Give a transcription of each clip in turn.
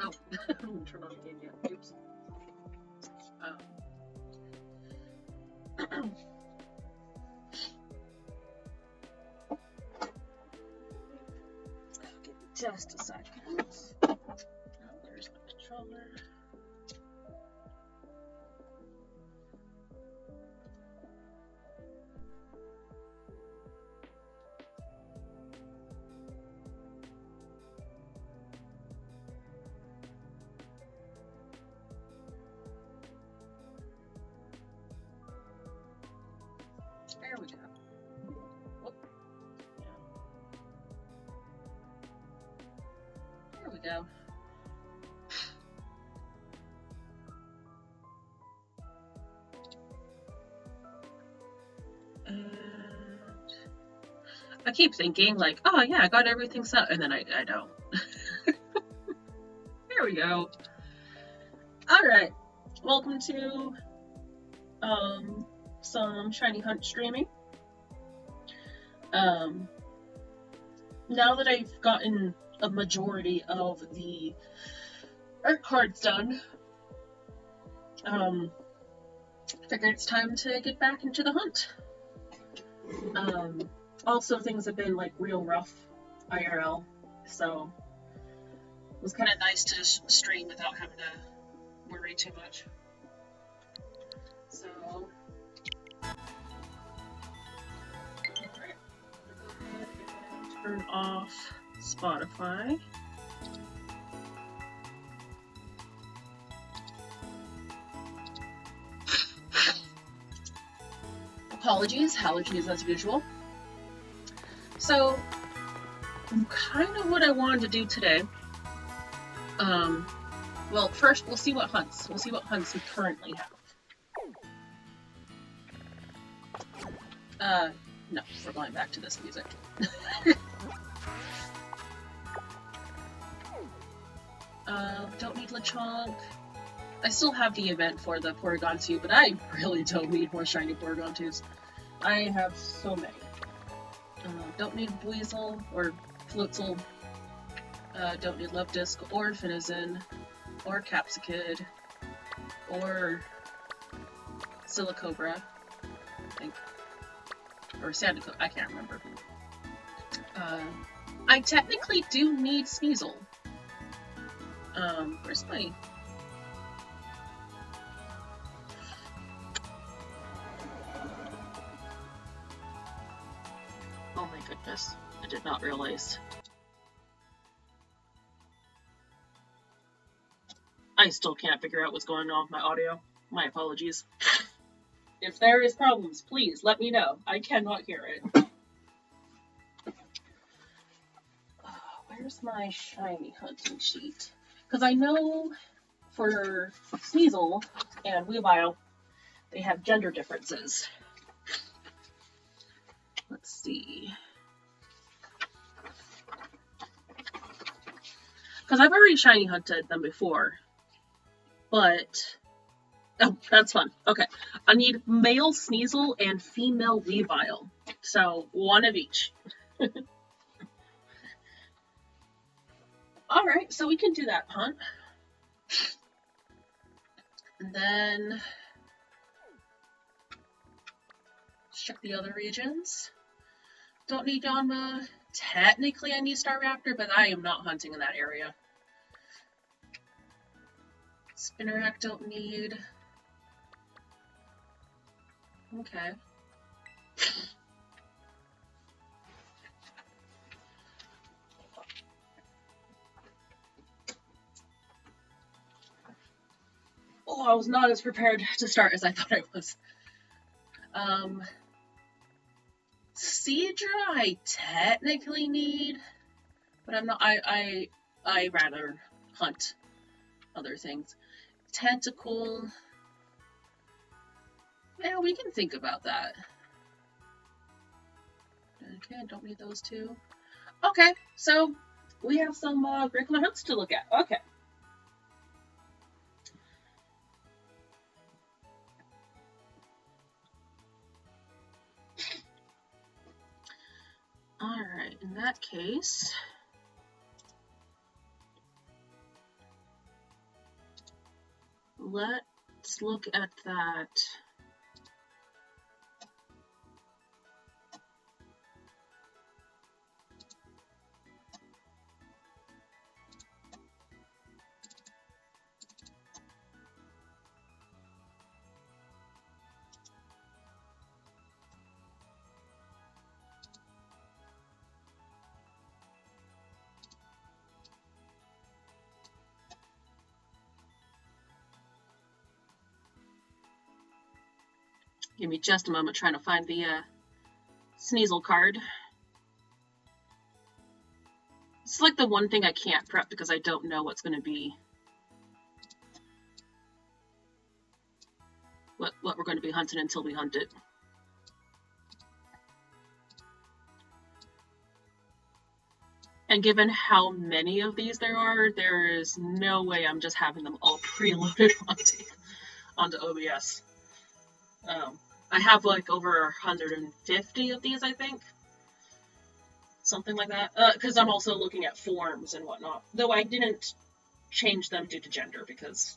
Oh, I'm gonna turn on the game again. Oops. Give me just a second. Oh, there's my controller. There we go. Whoop. There we go. And I keep thinking like, oh yeah, I got everything set, and then I don't. There we go. Alright. Welcome to some Shiny Hunt streaming. Now that I've gotten a majority of the art cards done, figured it's time to get back into the hunt. Also, things have been like real rough IRL, so it was kind of nice to stream without having to worry too much. So, alright, go ahead and turn off Spotify. Apologies, allergies as usual. So, kind of what I wanted to do today. Well, first we'll see what hunts. We'll see what hunts we currently have. No, we're going back to this music. Don't need Lechonk. I still have the event for the Porygon 2, but I really don't need more shiny Porygon 2s. I have so many. Don't need Weasel or Floatzel. Don't need Love-Disc or Finizen or Capsicid or Silicobra, I think. Or Sandico, I can't remember. I technically do need Sneasel. Where's my... Oh my goodness, I did not realize. I still can't figure out what's going on with my audio. My apologies. If there is problems, please let me know. I cannot hear it. Where's my shiny hunting sheet? Because I know for Sneasel and Weavile, they have gender differences. Let's see. Because I've already shiny hunted them before. But... oh, that's fun. Okay. I need male Sneasel and female Weavile. So, one of each. Alright, so we can do that hunt. And then... let's check the other regions. Don't need Yanma. Technically I need Staraptor, but I am not hunting in that area. Spinnerack don't need. Okay. Oh, I was not as prepared to start as I thought I was. Seadra I technically need, but I'm not. I rather hunt other things. Tentacle. Yeah, we can think about that. Okay, I don't need those two. Okay, so we have some regular hunts to look at. Okay. Alright, in that case... let's look at that. Give me just a moment trying to find the Sneasel card. It's like the one thing I can't prep because I don't know what's going to be. What we're going to be hunting until we hunt it. And given how many of these there is no way I'm just having them all preloaded onto OBS. I have like over 150 of these, I think. Something like that. Because I'm also looking at forms and whatnot. Though I didn't change them due to gender because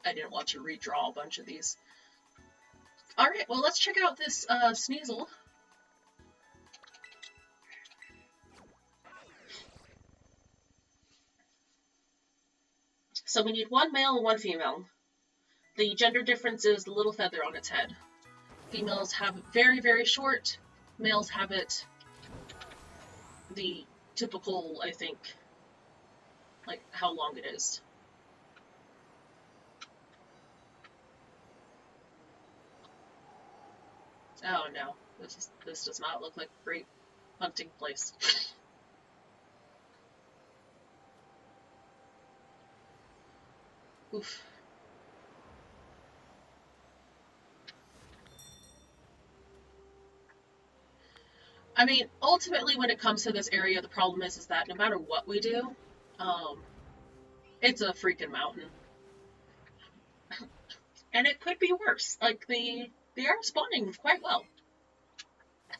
I didn't want to redraw a bunch of these. Alright, well, let's check out this Sneasel. So we need one male and one female. The gender difference is the little feather on its head. Females have it very, very short. Males have it the typical, I think, like how long it is. Oh no, this does not look like a great hunting place. Oof. I mean, ultimately, when it comes to this area, the problem is that no matter what we do, it's a freaking mountain, and it could be worse. Like they are spawning quite well.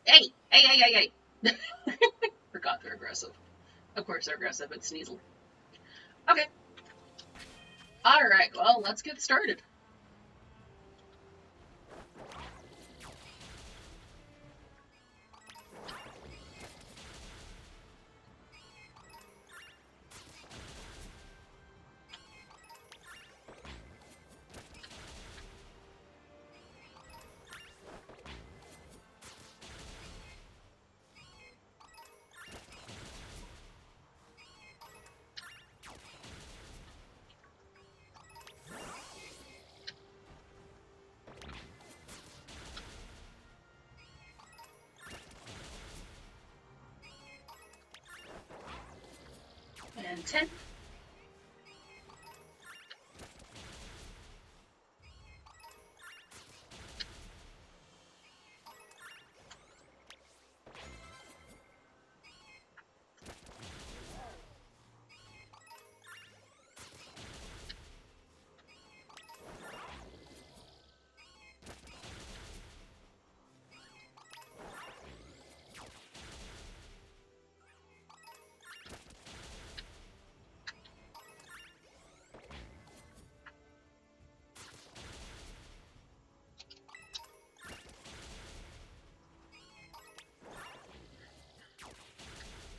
Hey, hey, hey, hey, hey! Forgot they're aggressive. Of course, they're aggressive. It's Sneasel. Okay. All right. Well, let's get started. And 10.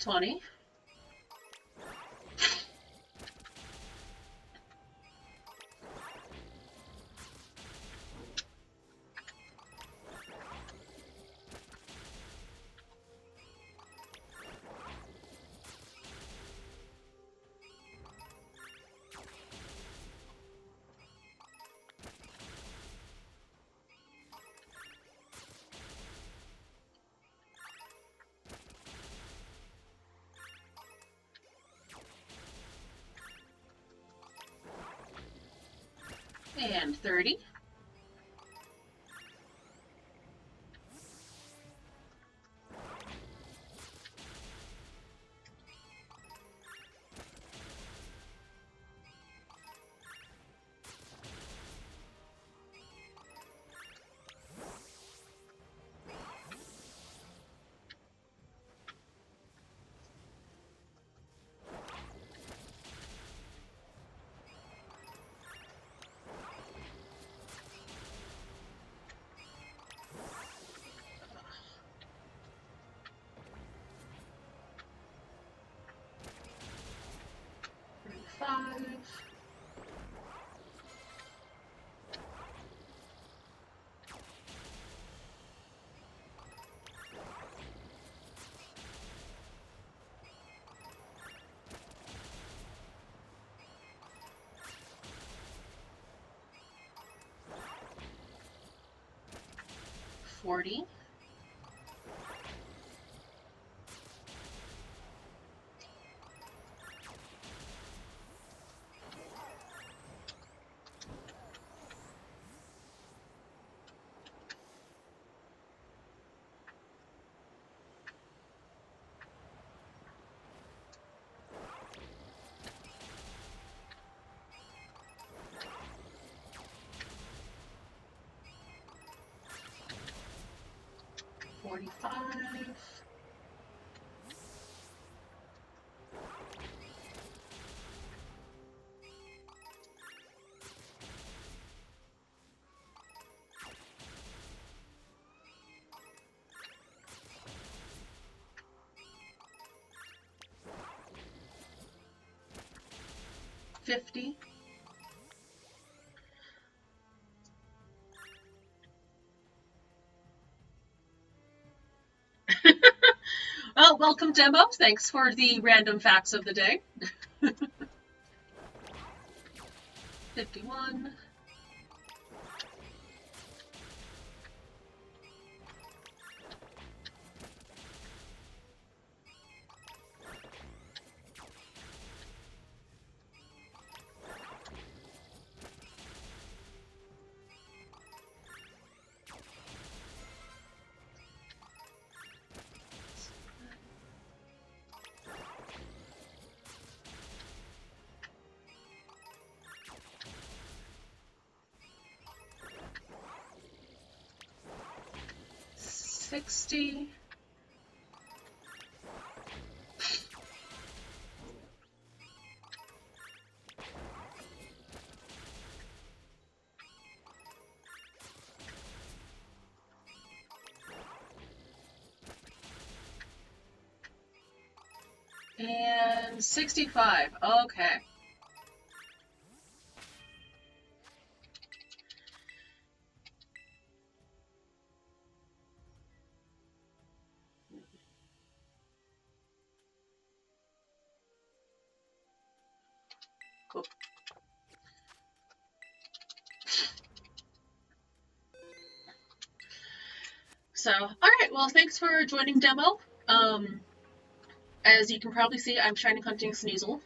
$20. And 30. Five. $40. 45. 50. Well, welcome, Demo. Thanks for the random facts of the day. 51. 60. And 65. Okay. Cool. So, all right. Well, thanks for joining Demo. As you can probably see, I'm shiny hunting Sneasel.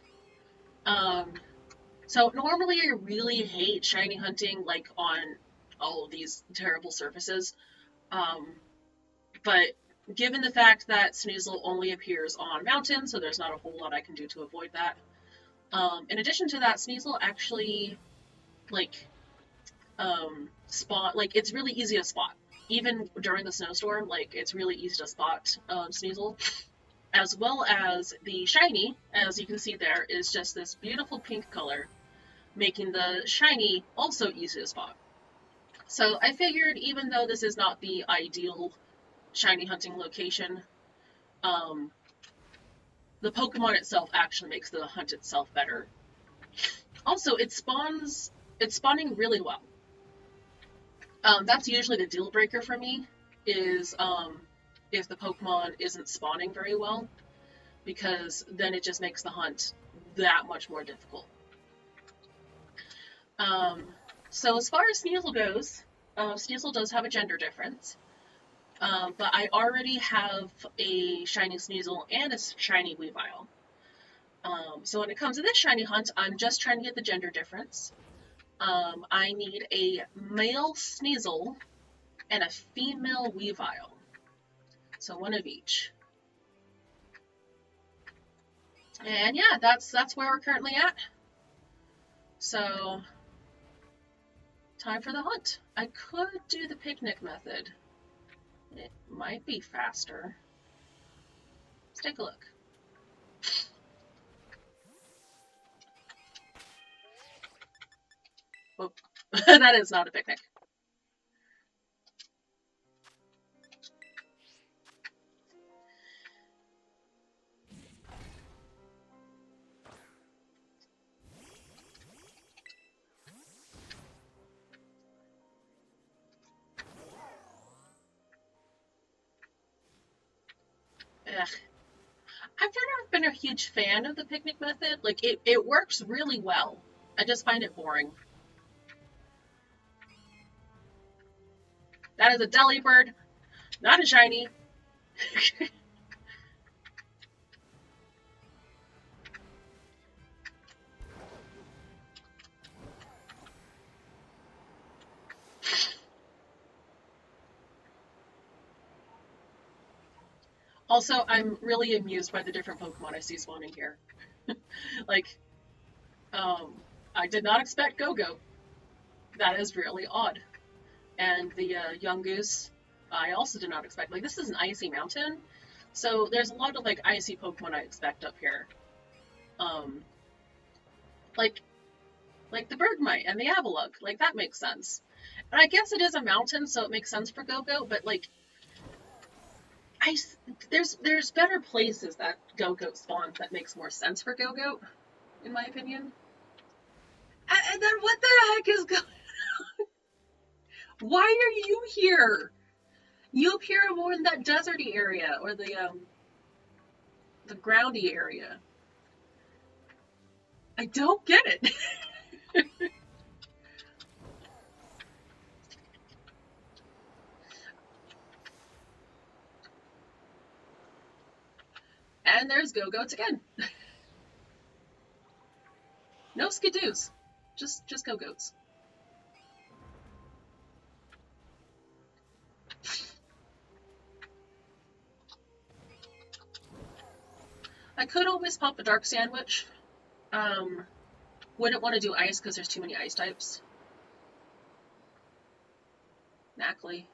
So normally I really hate shiny hunting like on all of these terrible surfaces. Um, but given the fact that Sneasel only appears on mountains, so there's not a whole lot I can do to avoid that. In addition to that, Sneasel actually like spot like it's really easy to spot. Even during the snowstorm, like it's really easy to spot Sneasel. As well as the shiny, as you can see there, is just this beautiful pink color, making the shiny also easy to spot. So I figured even though this is not the ideal shiny hunting location, um, the Pokemon itself actually makes the hunt itself better. Also, it's spawning really well. That's usually the deal breaker for me, is if the Pokemon isn't spawning very well, because then it just makes the hunt that much more difficult. Um, so as far as Sneasel goes, Sneasel does have a gender difference. But I already have a shiny Sneasel and a shiny Weavile. So when it comes to this shiny hunt, I'm just trying to get the gender difference. I need a male Sneasel and a female Weavile. So one of each. And yeah, that's where we're currently at. So time for the hunt. I could do the picnic method. It might be faster. Let's take a look. Oh, that is not a picnic. Ugh. I've never been a huge fan of the picnic method. Like, it works really well. I just find it boring. That is a Delibird, not a shiny. Also, I'm really amused by the different Pokemon I see spawning here. Like, um, I did not expect Go-Go. That is really odd. And the young goose, I also did not expect. Like, this is an icy mountain, so there's a lot of like icy Pokemon I expect up here. Um, like the Bergmite and the Avalugg, like that makes sense. And I guess it is a mountain, so it makes sense for Go-Go. But like, there's better places that Go-Go spawns that makes more sense for Go-Go, in my opinion. And then what the heck is going? Why are you here? You appear more in that deserty area or the groundy area. I don't get it. And there's Go-Goats again. No skidoos. Just Go-Goats. I could always pop a dark sandwich. Um, wouldn't want to do ice because there's too many ice types. Knackley.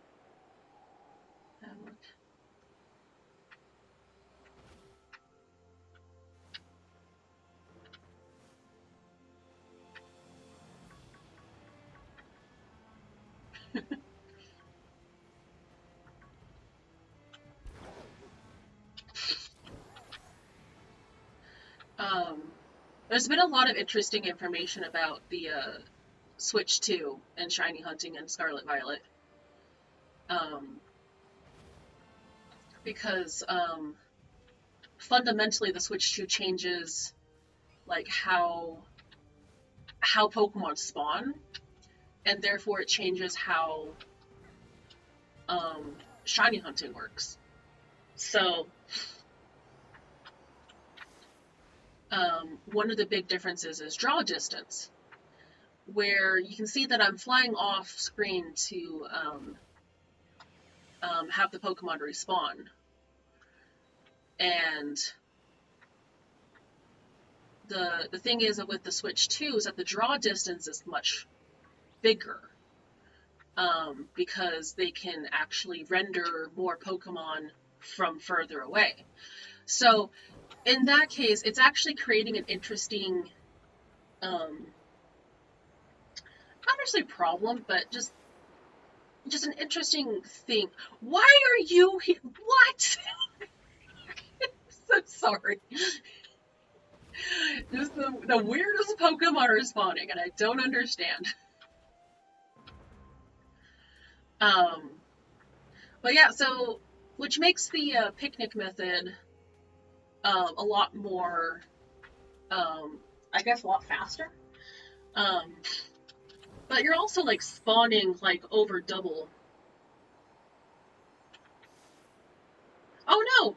Um, there's been a lot of interesting information about the Switch 2 and Shiny Hunting and Scarlet Violet. Um, because fundamentally the Switch 2 changes like how Pokemon spawn, and therefore it changes how Shiny Hunting works. So one of the big differences is draw distance, where you can see that I'm flying off screen to have the Pokemon respawn. And the thing is that with the Switch 2 is that the draw distance is much bigger, because they can actually render more Pokemon from further away. So in that case, it's actually creating an interesting, not necessarily problem, but just an interesting thing. Why are you here? What? I'm so sorry. Just the weirdest Pokemon are spawning, and I don't understand. But yeah, so which makes the picnic method a lot more, I guess, a lot faster. Um, but you're also like spawning like over double. Oh no!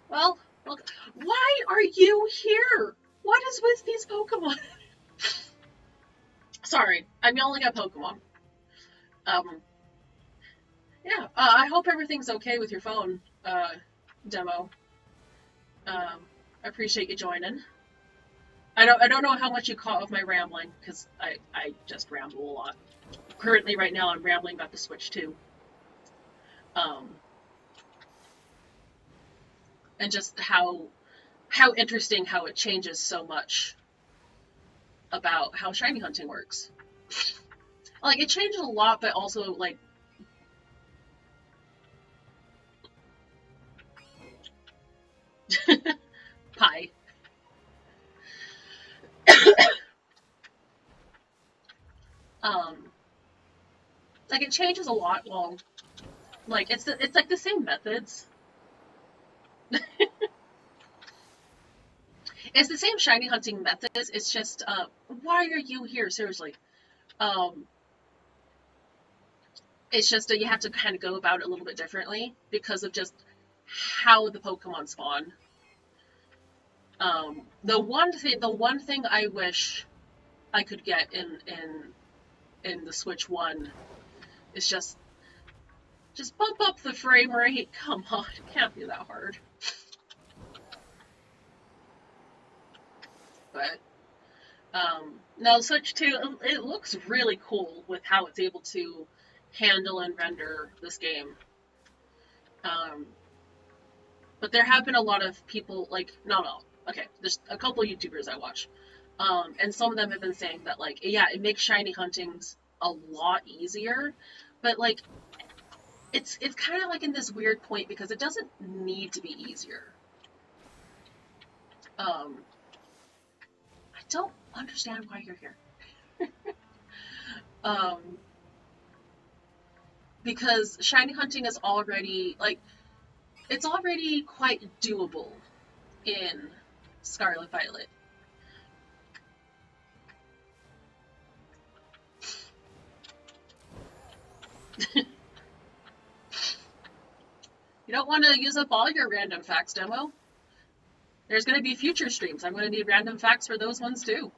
Well, why are you here? What is with these Pokemon? Sorry, I'm yelling at Pokemon. Um, yeah, I hope everything's okay with your phone demo. I appreciate you joining. I don't know how much you caught of my rambling because I just ramble a lot. Currently, right now, I'm rambling about the Switch 2. Um, and just how interesting how it changes so much about how shiny hunting works. Like it changes a lot, but also like pie. um, like it changes a lot. Well, like it's like the same methods. It's the same shiny hunting methods. It's just why are you here? Seriously. Um, it's just that you have to kind of go about it a little bit differently because of just how the Pokemon spawn. The one thing I wish I could get in the Switch 1 is just bump up the frame rate. Come on, it can't be that hard. But no, Switch 2, it looks really cool with how it's able to handle and render this game. Um, but there have been a lot of people, like, not all, okay, there's a couple YouTubers I watch, and some of them have been saying that, like, yeah, it makes shiny huntings a lot easier, but, like, it's kind of like in this weird point because it doesn't need to be easier. Um, don't understand why you're here. um, because shiny hunting is already, like, it's already quite doable in Scarlet Violet. You don't want to use up all your random facts, Demo. There's going to be future streams. I'm going to need random facts for those ones too.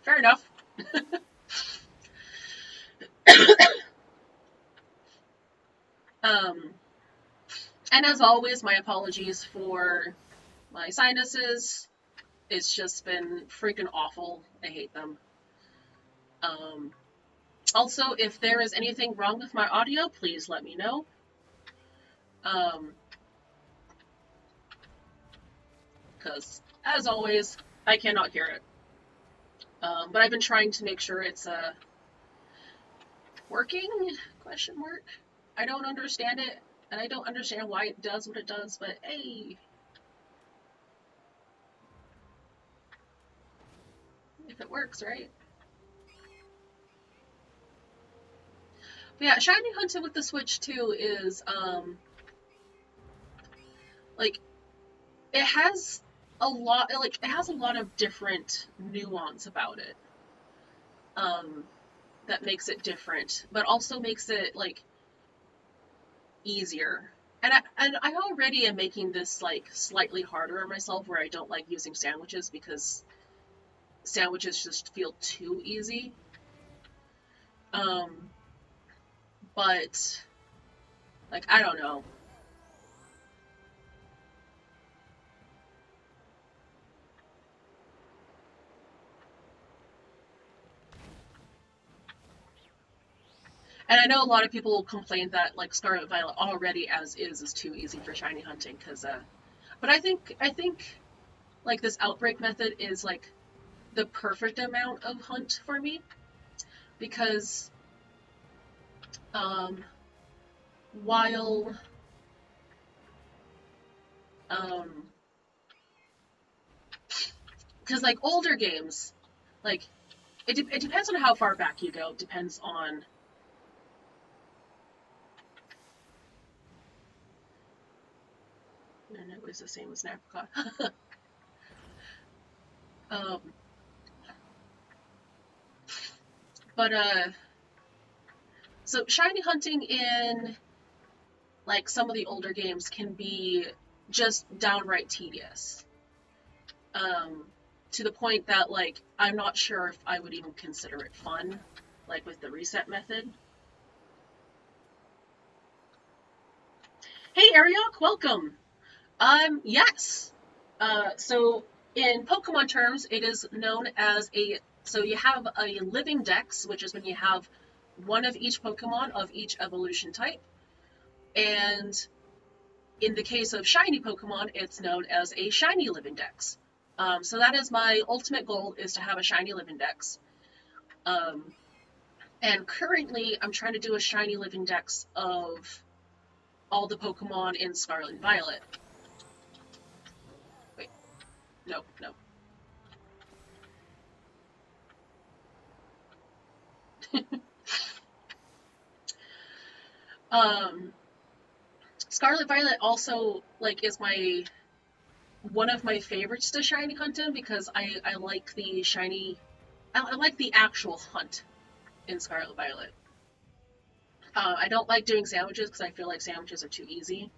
Fair enough. um, and as always, my apologies for my sinuses. It's just been freaking awful. I hate them. Um, also, if there is anything wrong with my audio, please let me know. Because, as always, I cannot hear it. But I've been trying to make sure it's working? Question mark. I don't understand it, and I don't understand why it does what it does, but hey. If it works, right? But yeah, shiny hunting with the Switch too is like it has a lot of different nuance about it. That makes it different, but also makes it like easier. And I already am making this like slightly harder on myself where I don't like using sandwiches because sandwiches just feel too easy. But like I don't know. And I know a lot of people complain that like Scarlet Violet already as is too easy for shiny hunting because but I think like this outbreak method is like the perfect amount of hunt for me because um while um because like older games like it depends on how far back you go. It depends on and it was the same as an apricot. um but so shiny hunting in like some of the older games can be just downright tedious. Um, to the point that like I'm not sure if I would even consider it fun, like with the reset method. Hey Ariok, welcome. Yes. So in Pokemon terms, it is known as a so you have a living dex, which is when you have one of each Pokemon of each evolution type, and in the case of shiny Pokemon, it's known as a shiny living dex. So that is my ultimate goal, is to have a shiny living dex. Um, and currently, I'm trying to do a shiny living dex of all the Pokemon in Scarlet and Violet. Wait, no, no. um, Scarlet Violet also like is my one of my favorites to shiny hunt in because I like the shiny I like the actual hunt in Scarlet Violet. I don't like doing sandwiches because I feel like sandwiches are too easy.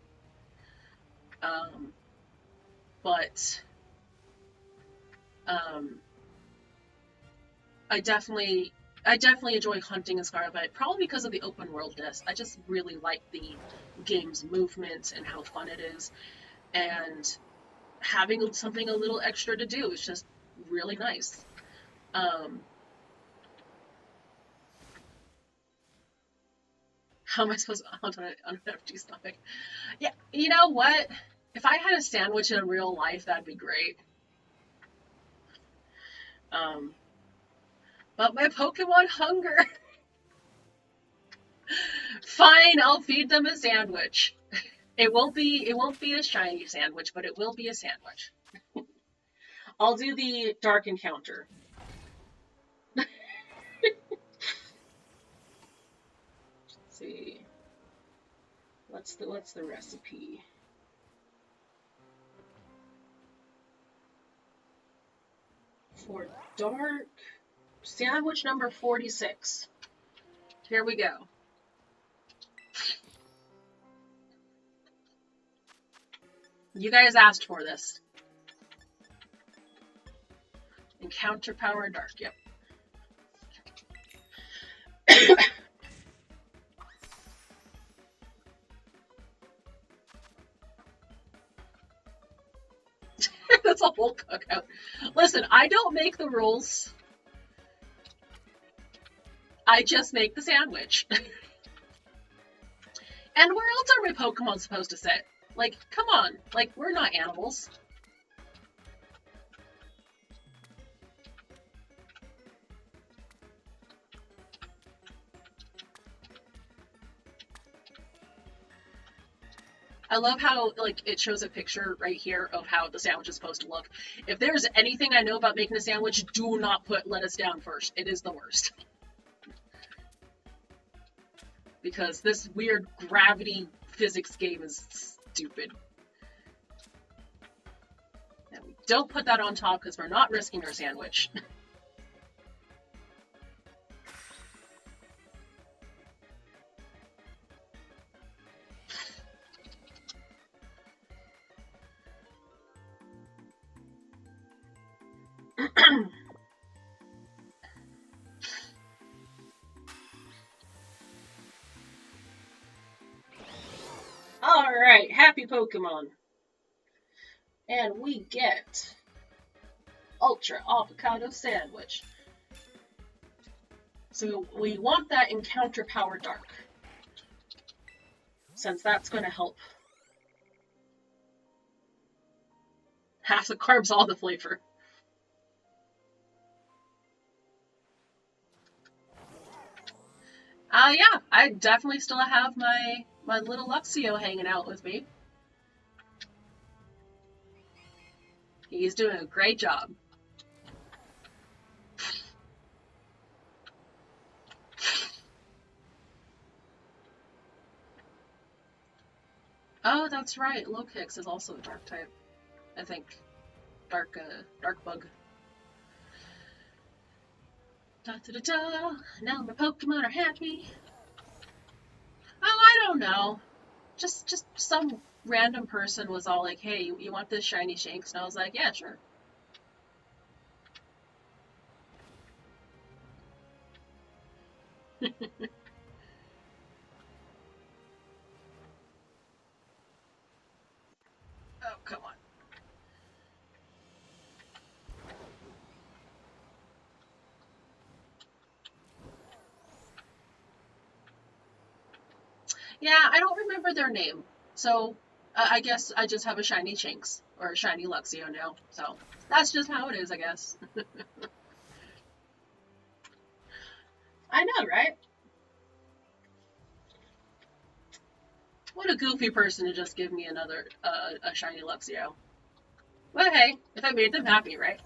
Um, but um, I definitely I definitely enjoy hunting in Scarlet Violet, probably because of the open worldness. I just really like the game's movement and how fun it is, and having something a little extra to do is just really nice. Um, how am I supposed to hunt on an empty stomach? Yeah, you know what? If I had a sandwich in real life, that'd be great. Um, but my Pokemon hunger. Fine, I'll feed them a sandwich. It won't be a shiny sandwich, but it will be a sandwich. I'll do the dark encounter. Let's see. What's the recipe? For dark sandwich number 46. Here we go. You guys asked for this. Encounter power dark, yep. That's a whole cookout. Listen, I don't make the rules. I just make the sandwich. And where else are my Pokemon supposed to sit? Like, come on. Like, we're not animals. I love how, like, it shows a picture right here of how the sandwich is supposed to look. If there's anything I know about making a sandwich, do not put lettuce down first. It is the worst. Because this weird gravity physics game is stupid. Now, we don't put that on top because we're not risking our sandwich. Alright, happy Pokemon. And we get Ultra Avocado Sandwich. So we want that Encounter Power Dark, since that's going to help. Half the carbs, all the flavor. Yeah, I definitely still have my little Luxio hanging out with me. He's doing a great job. Oh, that's right. Lokix is also a dark type. I think. Dark bug. Da da da da. Now my Pokemon are happy. Oh, I don't know. Just some random person was all like, "Hey, you want this shiny Shanks?" And I was like, "Yeah, sure." Oh, come on. Yeah, I don't remember their name. So I guess I just have a shiny Shanks or a shiny Luxio now. So that's just how it is, I guess. I know, right? What a goofy person to just give me another a shiny Luxio. But hey, if I made them happy, right?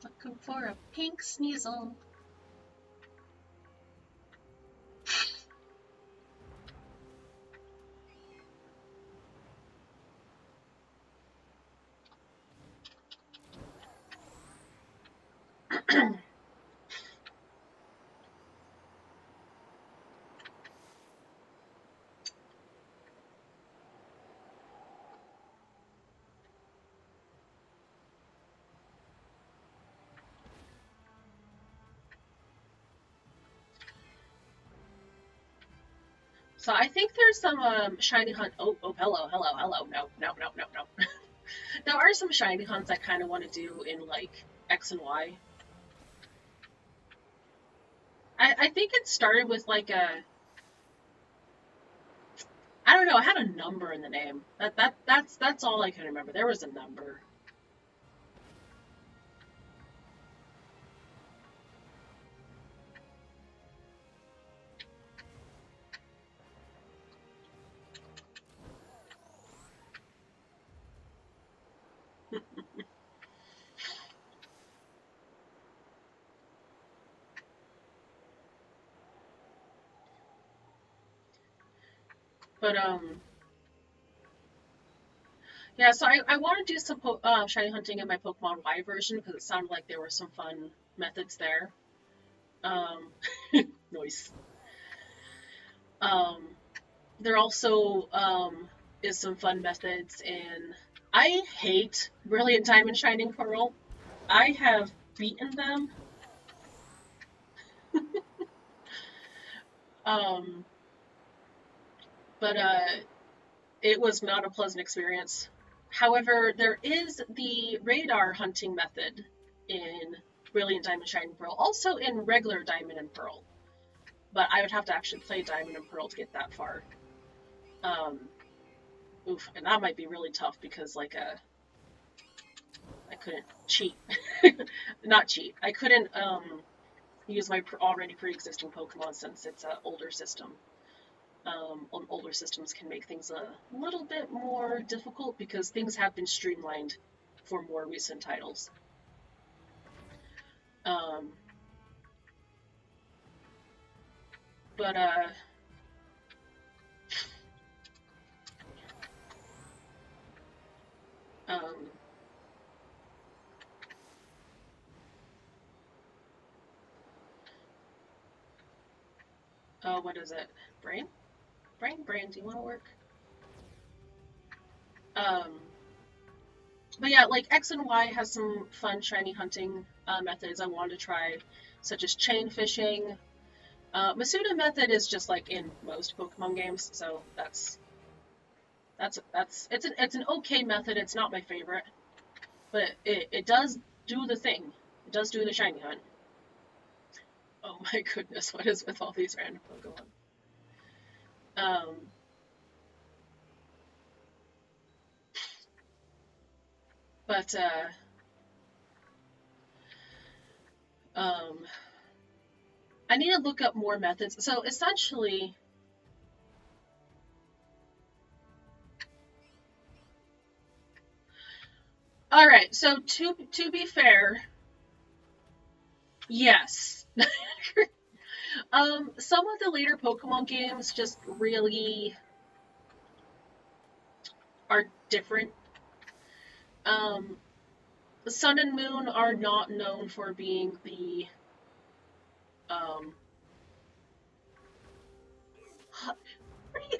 Looking for a pink Sneasel. So I think there's some shiny hunt. Oh, hello, hello, hello. No, no, no, no, no. There are some shiny hunts I kind of want to do in like X and Y. I think it started with like a, I don't know. I had a number in the name. That's all I can remember. There was a number. But yeah. So I want to do some shiny hunting in my Pokemon Y version because it sounded like there were some fun methods there. Um, Noise. Um, there also is some fun methods in. I hate Brilliant Diamond Shining Pearl. I have beaten them. Um, but it was not a pleasant experience. However, there is the radar hunting method in Brilliant Diamond Shining Pearl, also in regular Diamond and Pearl. But I would have to actually play Diamond and Pearl to get that far. Um, Oof, and that might be really tough because like I couldn't cheat, not cheat. I couldn't use my already pre-existing Pokemon since it's an older system. Older systems can make things a little bit more difficult because things have been streamlined for more recent titles. Um, but um, what is it? Brain, brain. Do you want to work? Um, but yeah, like X and Y has some fun shiny hunting methods I wanted to try, such as chain fishing. Masuda method is just like in most Pokemon games, so it's an okay method. It's not my favorite, but it does do the thing. It does do the shiny hunt. Oh my goodness, what is with all these random Pokemon? Um, but um, I need to look up more methods. So essentially, all right. So to be fair, yes. Some of the later Pokemon games just really are different. Um, Sun and Moon are not known for being the um.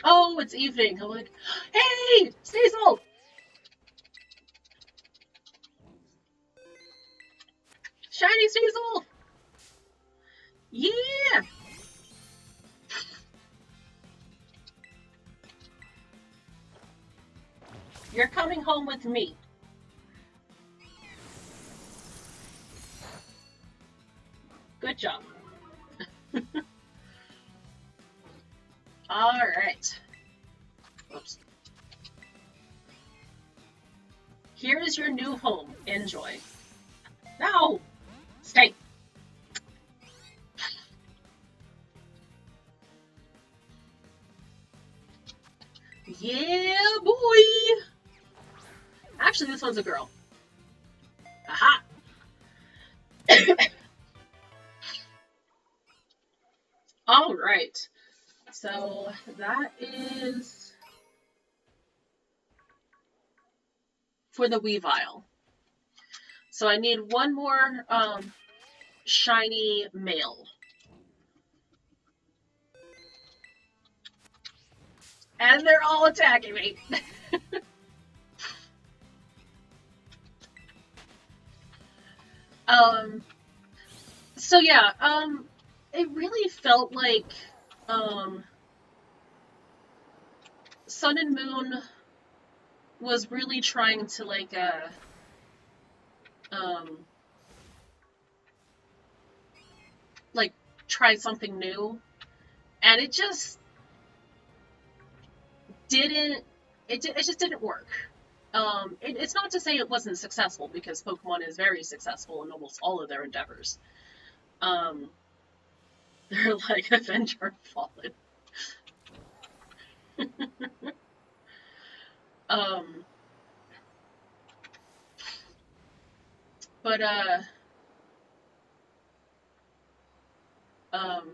Oh, it's evening. I'm like, hey, Sneasel, shiny Sneasel, yeah. You're coming home with me. Good job. All right. Oops. Here is your new home. Enjoy. No, stay. Yeah, boy. Actually, this one's a girl. Aha. All right. So that is for the Weavile. So I need one more shiny male. And they're all attacking me. um so yeah, it really felt like um Sun and Moon was really trying to um like try something new, and it just didn't it just didn't work. It's not to say it wasn't successful, because Pokemon is very successful in almost all of their endeavors. Um, they're like Avenger Fallen. Um, but um,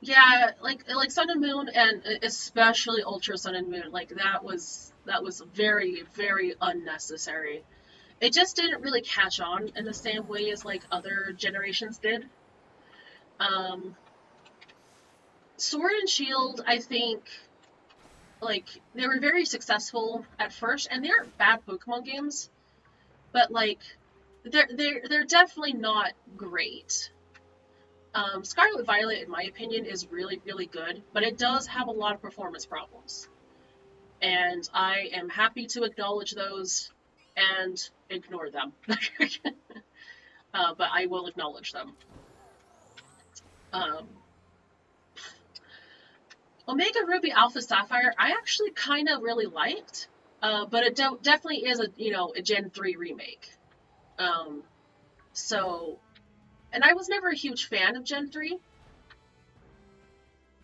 yeah, like Sun and Moon, and especially Ultra Sun and Moon, like that was very very unnecessary. It just didn't really catch on in the same way as like other generations did. Um, Sword and Shield, I think, like they were very successful at first, and they aren't bad Pokemon games, but like they're definitely not great. Scarlet Violet, in my opinion, is really really good, but it does have a lot of performance problems, and I am happy to acknowledge those and ignore them. But I will acknowledge them. Um, Omega Ruby Alpha Sapphire, I actually kind of really liked, but it definitely is a Gen 3 remake. Um, so, and I was never a huge fan of Gen 3.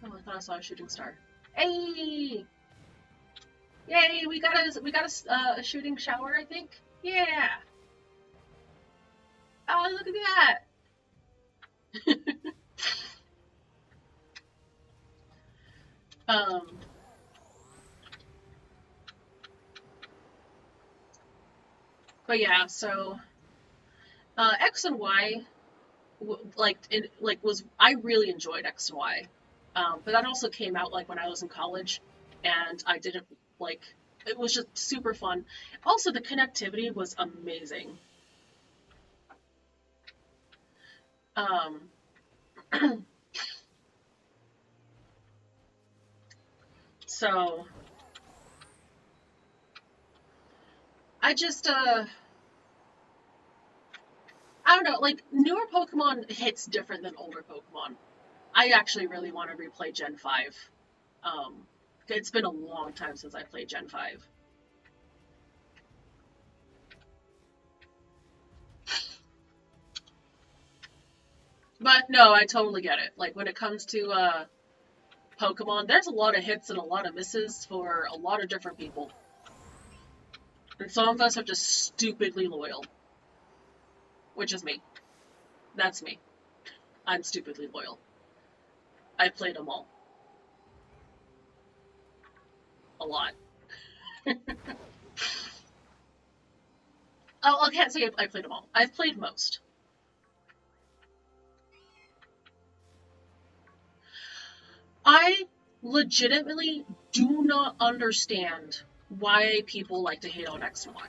Oh, I thought I saw a shooting star. Hey! Yay! We got a shooting shower, I think. Yeah! Oh, look at that! um, but yeah, so X and Y, was I really enjoyed X and Y, but that also came out like when I was in college, and I didn't like. It was just super fun. Also, the connectivity was amazing. Um, so I just I don't know, like newer Pokemon hits different than older Pokemon. I actually really want to replay Gen 5. Um, it's been a long time since I played Gen 5. But no, I totally get it. Like when it comes to Pokemon, there's a lot of hits and a lot of misses for a lot of different people. And some of us are just stupidly loyal, which is me. That's me. I'm stupidly loyal. I played them all. A lot. Oh, I can't say I played them all. I've played most. I legitimately do not understand why people like to hate on X and Y.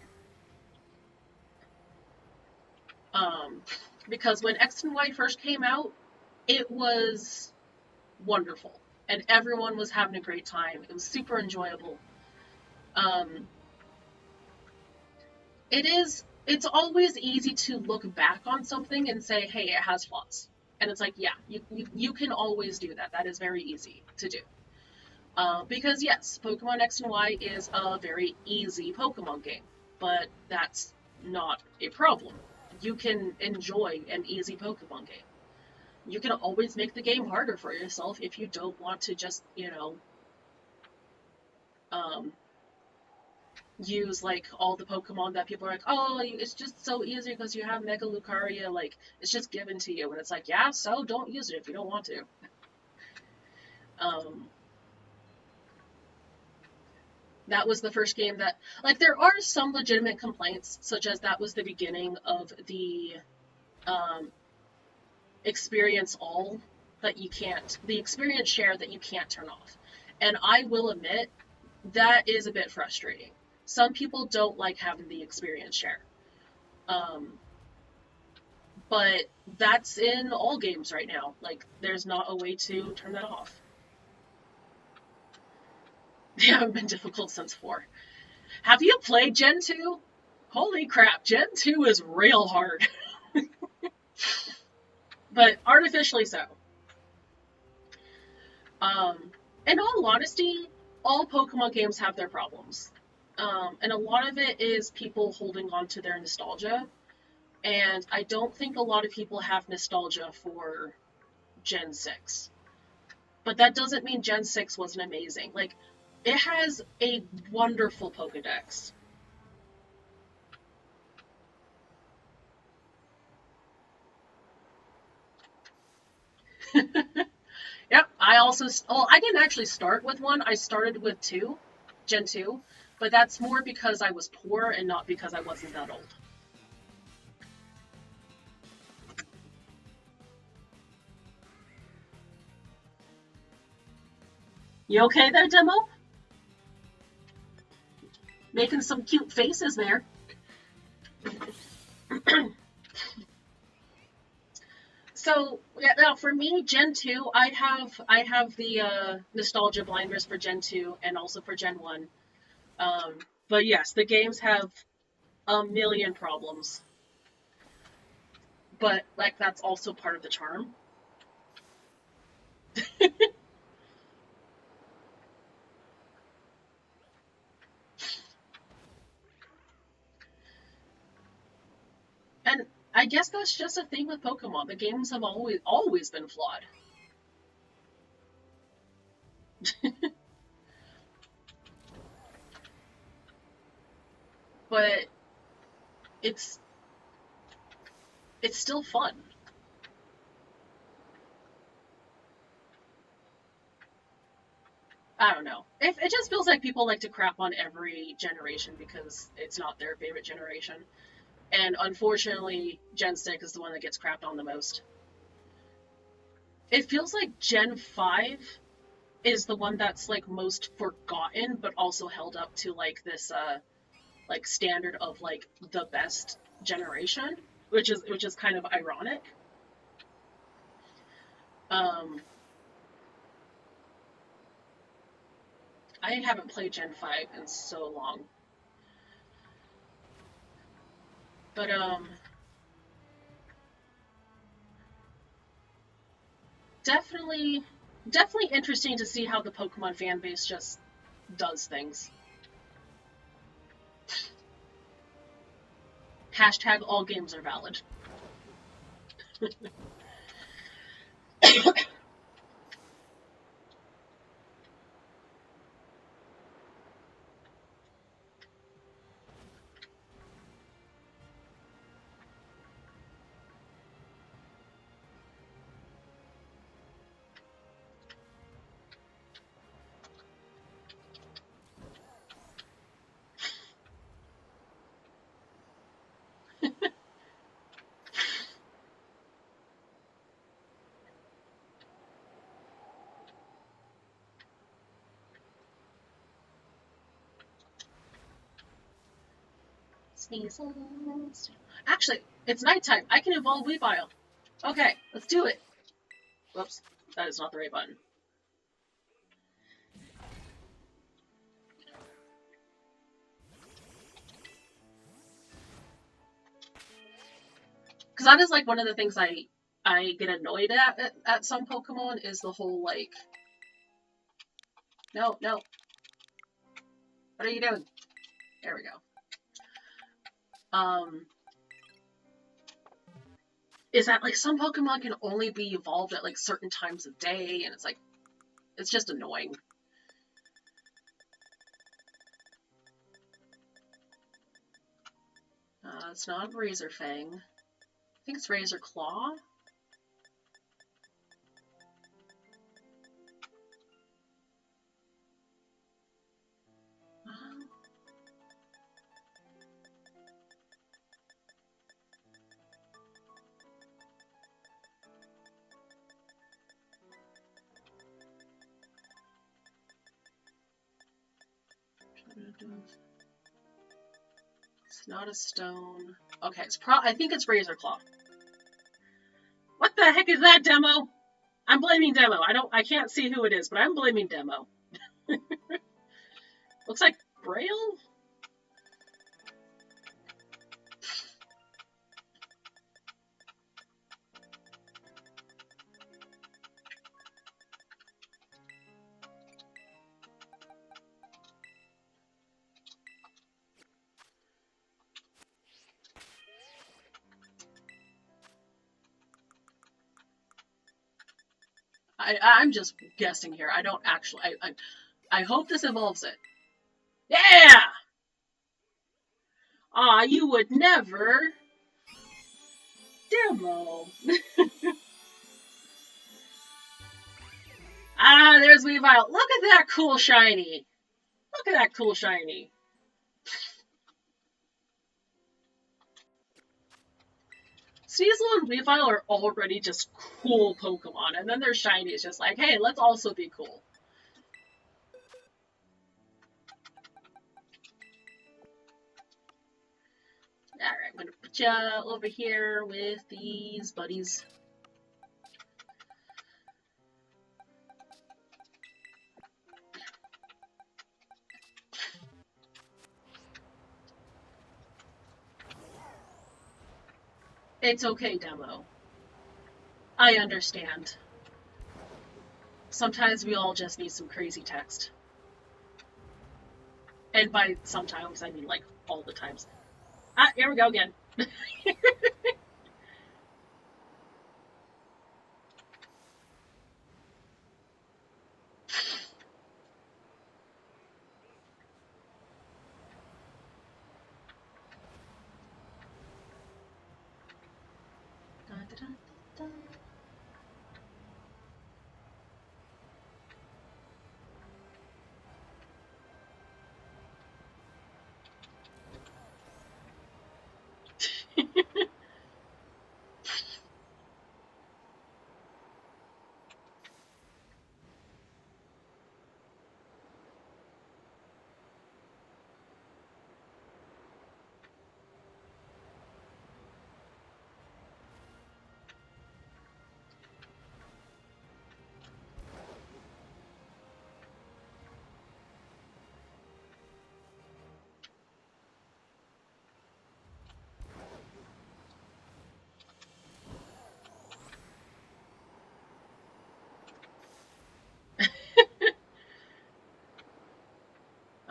Um, because when X and Y first came out, it was wonderful, and everyone was having a great time. It was super enjoyable. Um, it's always easy to look back on something and say, hey, it has flaws. And it's like, yeah, you can always do that. That is very easy to do. Because yes, Pokemon X and Y is a very easy Pokemon game, but that's not a problem. You can enjoy an easy Pokemon game. You can always make the game harder for yourself if you don't want to just, um, use like all the Pokemon that people are like, oh, it's just so easy because you have Mega Lucaria, like it's just given to you, and it's like, yeah, so don't use it if you don't want to. Um, that was the first game that, like, there are some legitimate complaints, such as that was the beginning of the um, experience all that you can't, the experience share that you can't turn off, and I will admit that is a bit frustrating. Some people don't like having the experience share. Um, But that's in all games right now. Like, there's not a way to turn that off. They haven't been difficult since 4. Have you played Gen 2? Holy crap, Gen 2 is real hard. But artificially so. Um, in all honesty, all Pokemon games have their problems. And a lot of it is people holding on to their nostalgia. And I don't think a lot of people have nostalgia for Gen 6. But that doesn't mean Gen 6 wasn't amazing. Like, it has a wonderful Pokedex. Yep, I also. Oh, I didn't actually start with one. I started with 2, Gen 2. But that's more because I was poor and not because I wasn't that old. You okay there, Demo? Making some cute faces there. So yeah, now for me, Gen 2, I have the nostalgia blinders for Gen 2 and also for Gen 1. But yes, the games have a million problems. But like that's also part of the charm. And I guess that's just a thing with Pokemon. The games have always been flawed. But it's it's still fun. I don't know. It just feels like people like to crap on every generation because it's not their favorite generation. And unfortunately, Gen 6 is the one that gets crapped on the most. It feels like Gen 5 is the one that's like most forgotten, but also held up to like this like standard of like the best generation, which is kind of ironic. Um, I haven't played Gen 5 in so long, but definitely definitely interesting to see how the Pokemon fan base just does things. Hashtag all games are valid. Sneezes. Actually, it's nighttime. I can evolve Weavile. Okay, let's do it. Whoops, that is not the right button. Because that is like one of the things I get annoyed at some Pokemon is the whole like, no, no, what are you doing? There we go. Um, is that like some Pokemon can only be evolved at like certain times of day, and it's like it's just annoying. It's not Razor Fang. I think it's Razor Claw. Uh, it's not a stone. Okay, I think it's Razor Claw. the heck is that, Demo? I'm blaming Demo. I can't see who it is, but I'm blaming Demo. Looks like Braille? I'm just guessing here. I don't actually. I hope this involves it. Yeah! Aw, you would never. Demo. Ah, there's Weavile. Look at that cool shiny. Look at that cool shiny. Sneasel and Weavile are already just cool Pokemon, and then their shiny is just like, hey, let's also be cool. Alright, I'm gonna put you over here with these buddies. It's okay, Demo. I understand. Sometimes we all just need some crazy text. And by sometimes, I mean like all the times. Ah, here we go again.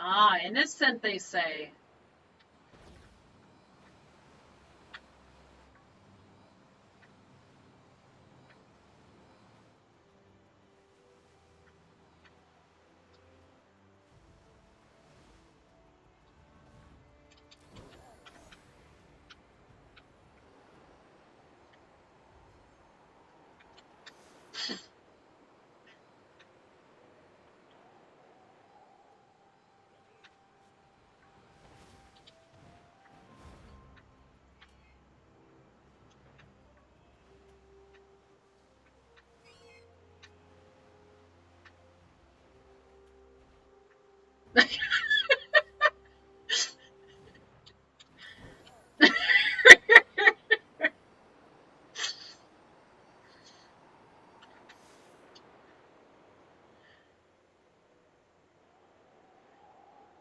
Ah, innocent, they say.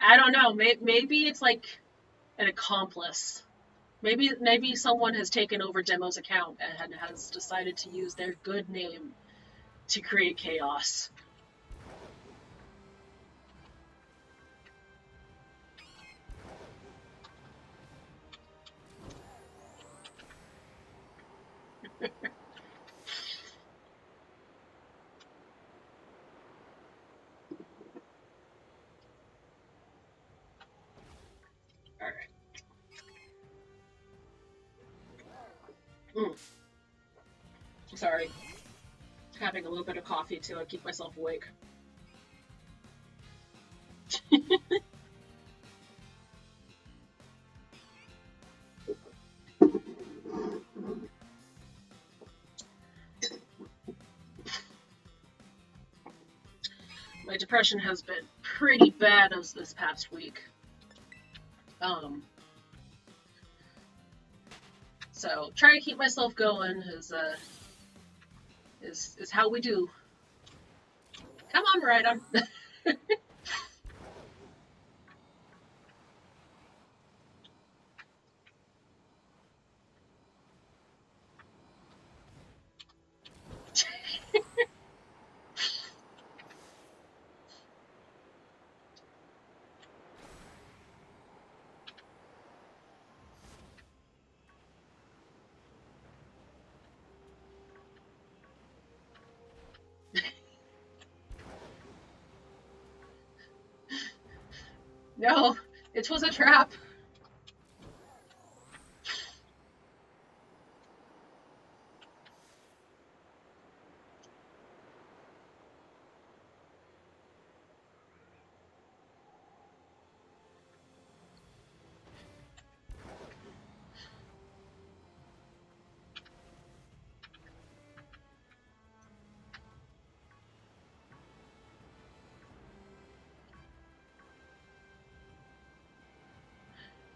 I don't know. Maybe it's like an accomplice. Maybe someone has taken over Demo's account and has decided to use their good name to create chaos. Alright. Sorry. Having a little bit of coffee to keep myself awake. My depression has been pretty bad as this past week. So try to keep myself going as is how we do. Come on, Rhydon. No, it was a trap.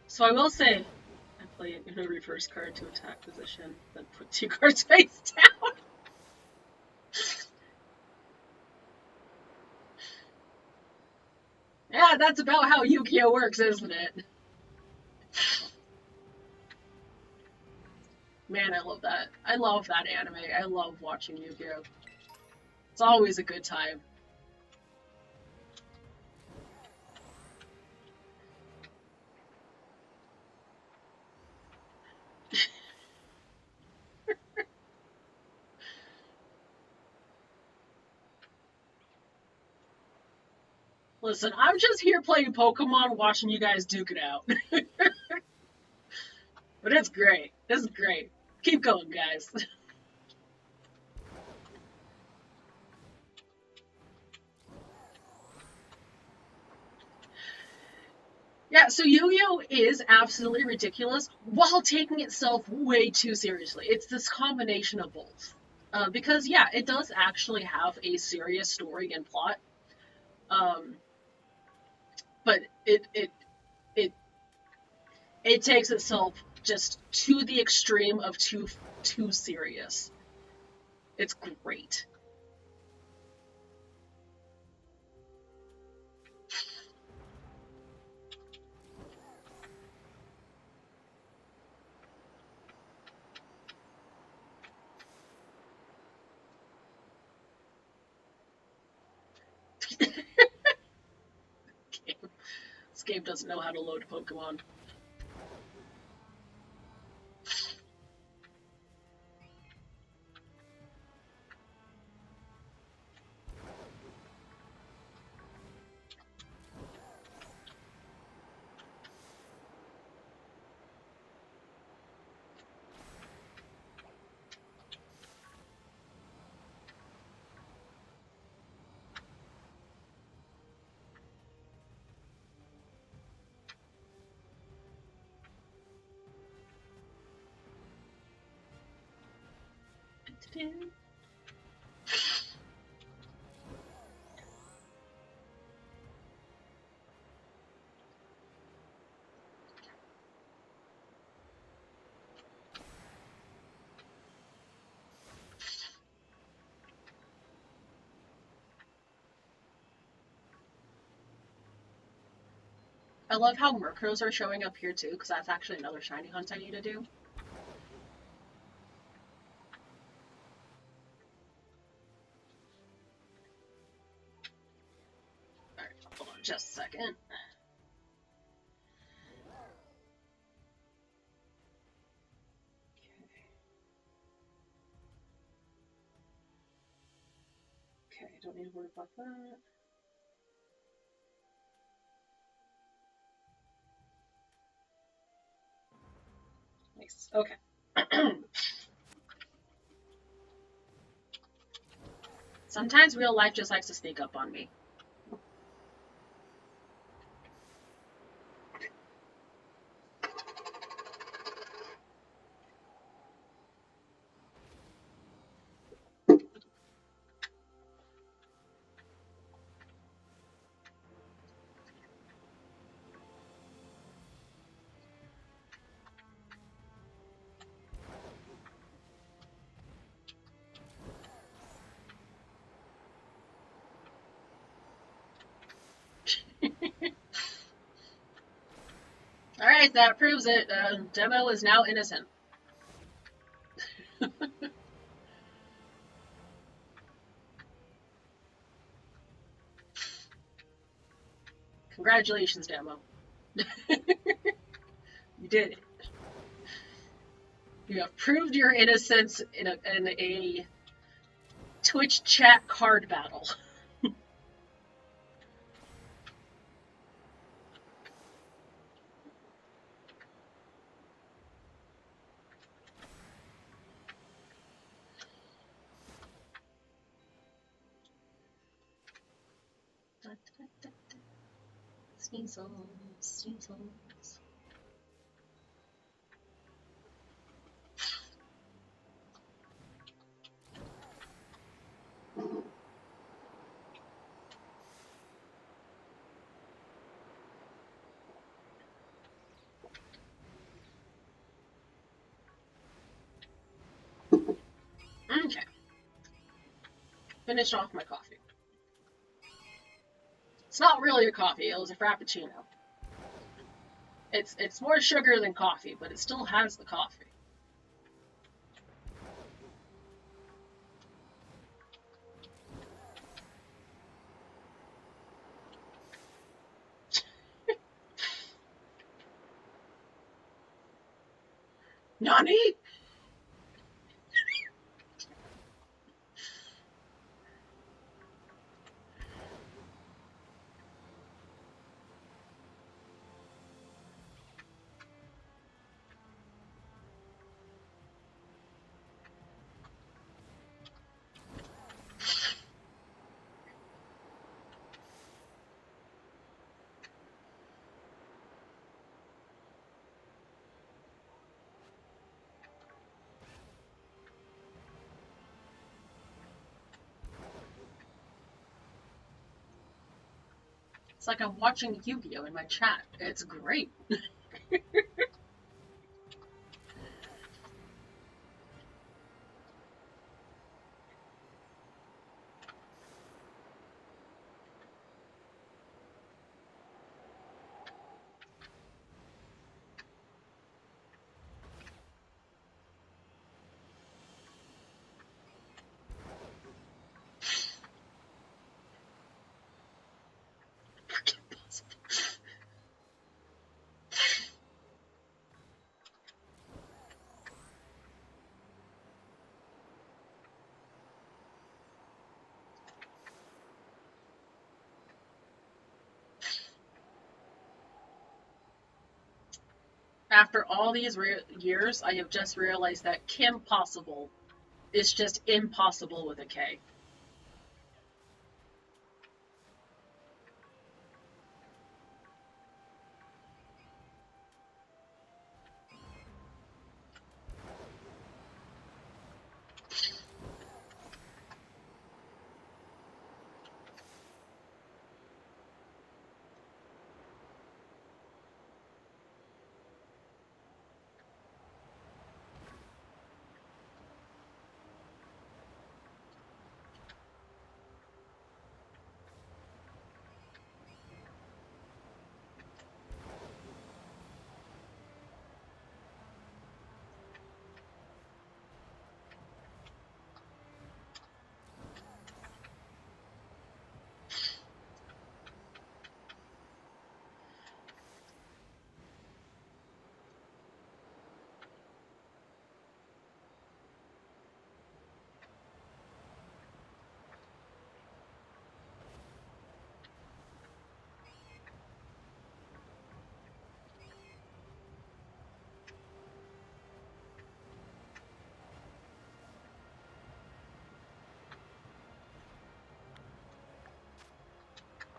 So I will say, I play it in a reverse card to attack position, then put 2 cards face down. Yeah, that's about how Yu-Gi-Oh works, isn't it? Man, I love that. I love that anime. I love watching Yu-Gi-Oh. It's always a good time. Listen, I'm just here playing Pokemon, watching you guys duke it out. But it's great. It's great. Keep going, guys. Yeah, so Yu-Gi-Oh is absolutely ridiculous while taking itself way too seriously. It's this combination of both. Because yeah, it does actually have a serious story and plot. Um, but it it takes itself just to the extreme of too serious. It's great. This game doesn't know how to load Pokemon. I love how Murkrows are showing up here too, because that's actually another shiny hunt I need to do. Alright, hold on just a second. Okay, don't need to worry about that. Nice. Okay. Sometimes real life just likes to sneak up on me. that proves it. Demo is now innocent. Congratulations, Demo. You did it. You have proved your innocence in a Twitch chat card battle. Sneasels, sneasels. Okay. Finished off my coffee. It's not really a coffee, it was a frappuccino. It's more sugar than coffee, but it still has the coffee. Nani? It's like I'm watching Yu-Gi-Oh! In my chat. It's great. After all these years, I have just realized that Kim Possible is just impossible with a K.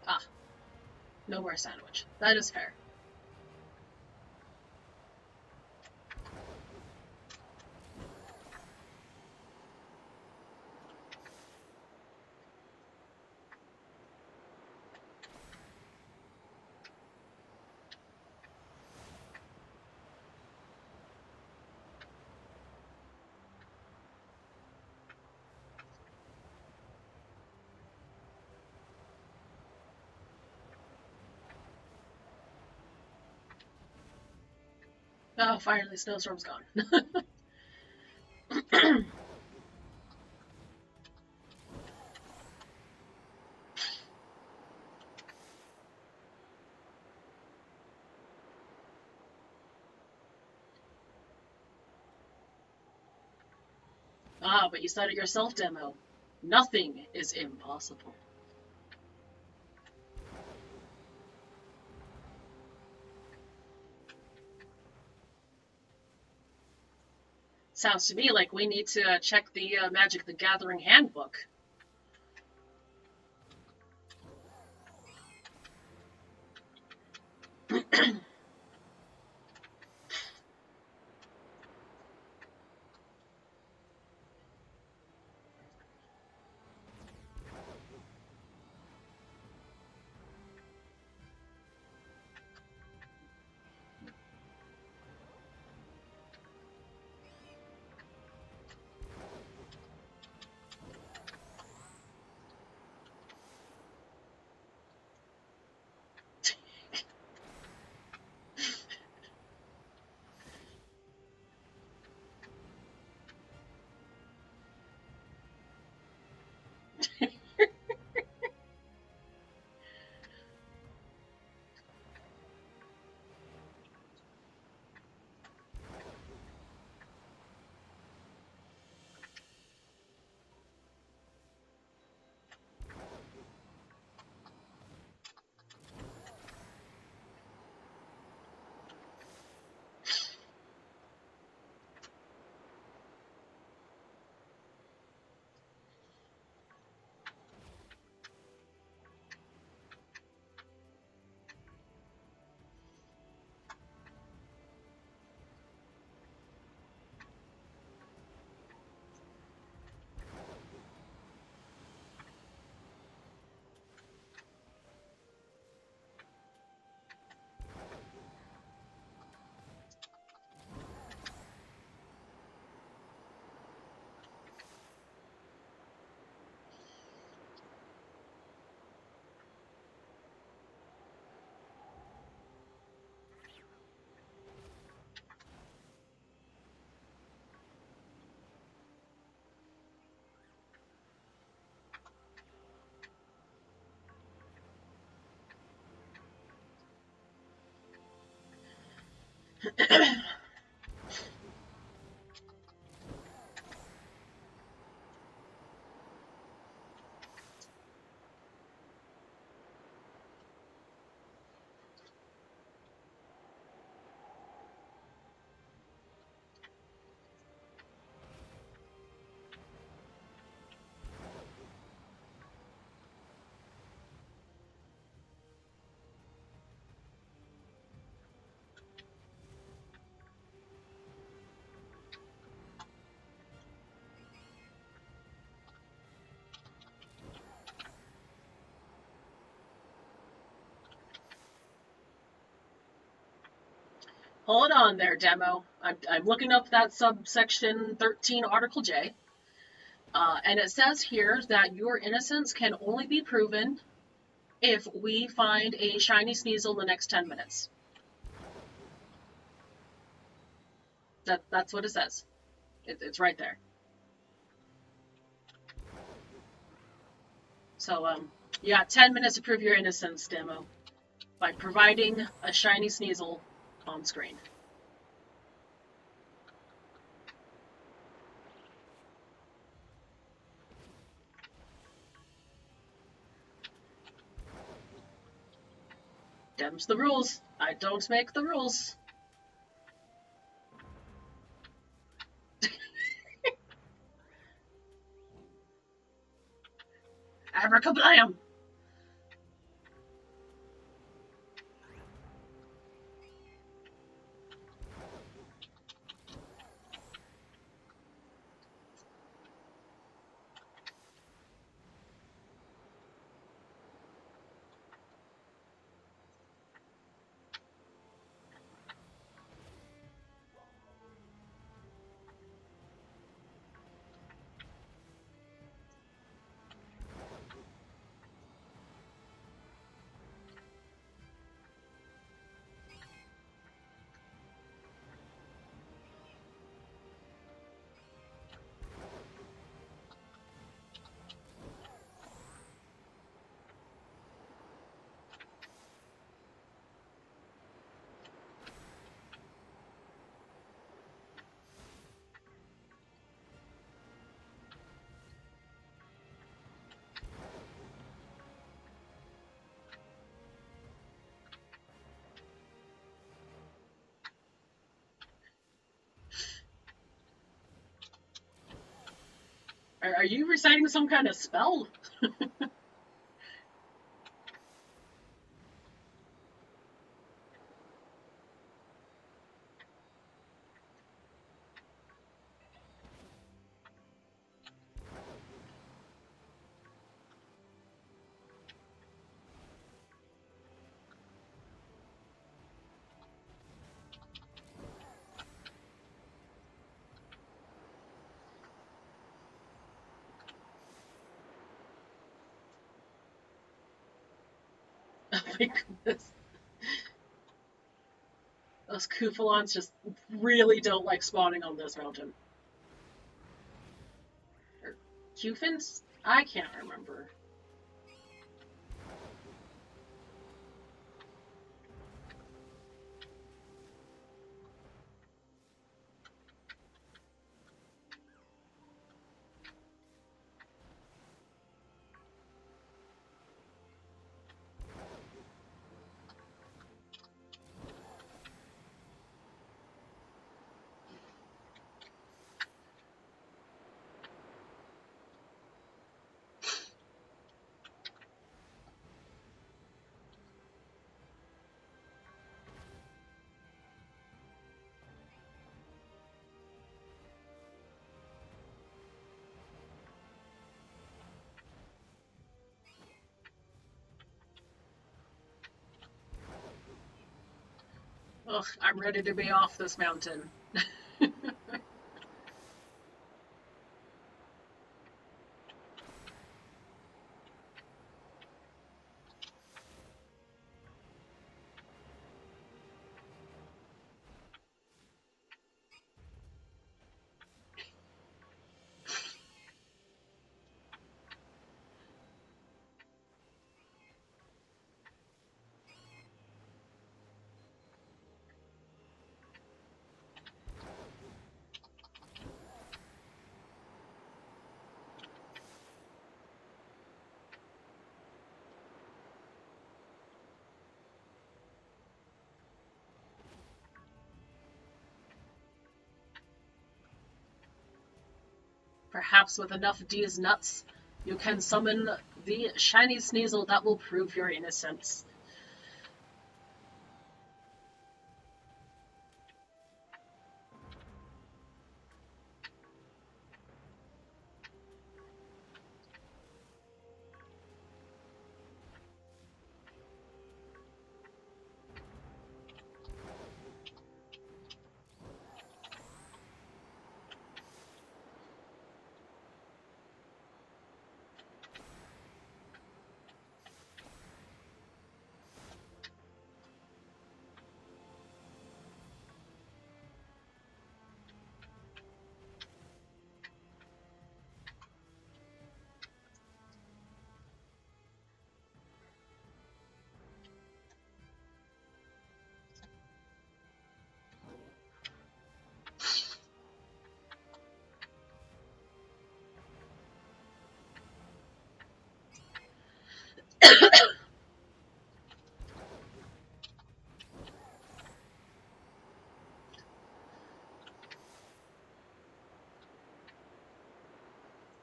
Ah, no more sandwich. That is fair. Oh, finally, snowstorm's gone. Ah, but you said it yourself, Demo. Nothing is impossible. Sounds to me like we need to check the Magic the Gathering handbook. Hold on there, Demo. I'm looking up that subsection 13, Article J. And it says here that your innocence can only be proven if we find a shiny Sneasel in the next 10 minutes. That's what it says. It's right there. So, you got 10 minutes to prove your innocence, Demo, by providing a shiny Sneasel on screen. Dem's the rules. I don't make the rules. Abracablam! Are you reciting some kind of spell? Oh my goodness. Those Koofalons just really don't like spawning on this mountain. Or Cufins? I can't remember. Ugh, I'm ready to be off this mountain. Perhaps with enough of these nuts, you can summon the shiny Sneasel that will prove your innocence.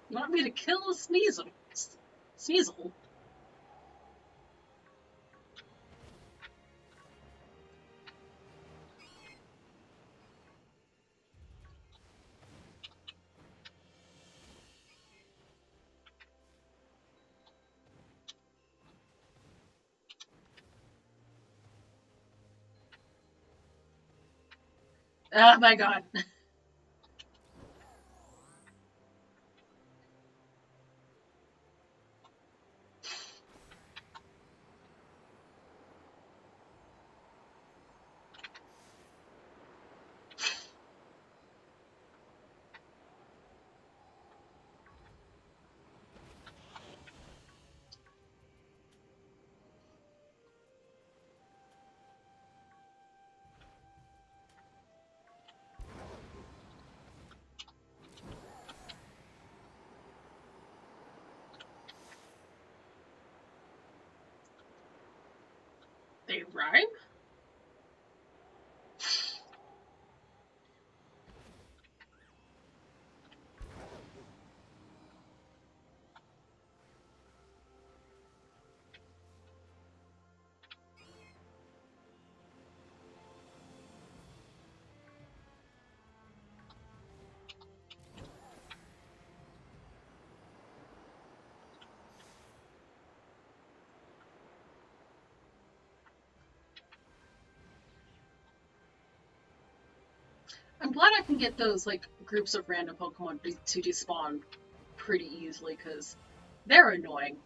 You want me to kill a Sneasel? Sneasel? Oh my god. They rhyme? I'm glad I can get those like groups of random Pokemon to despawn pretty easily because they're annoying.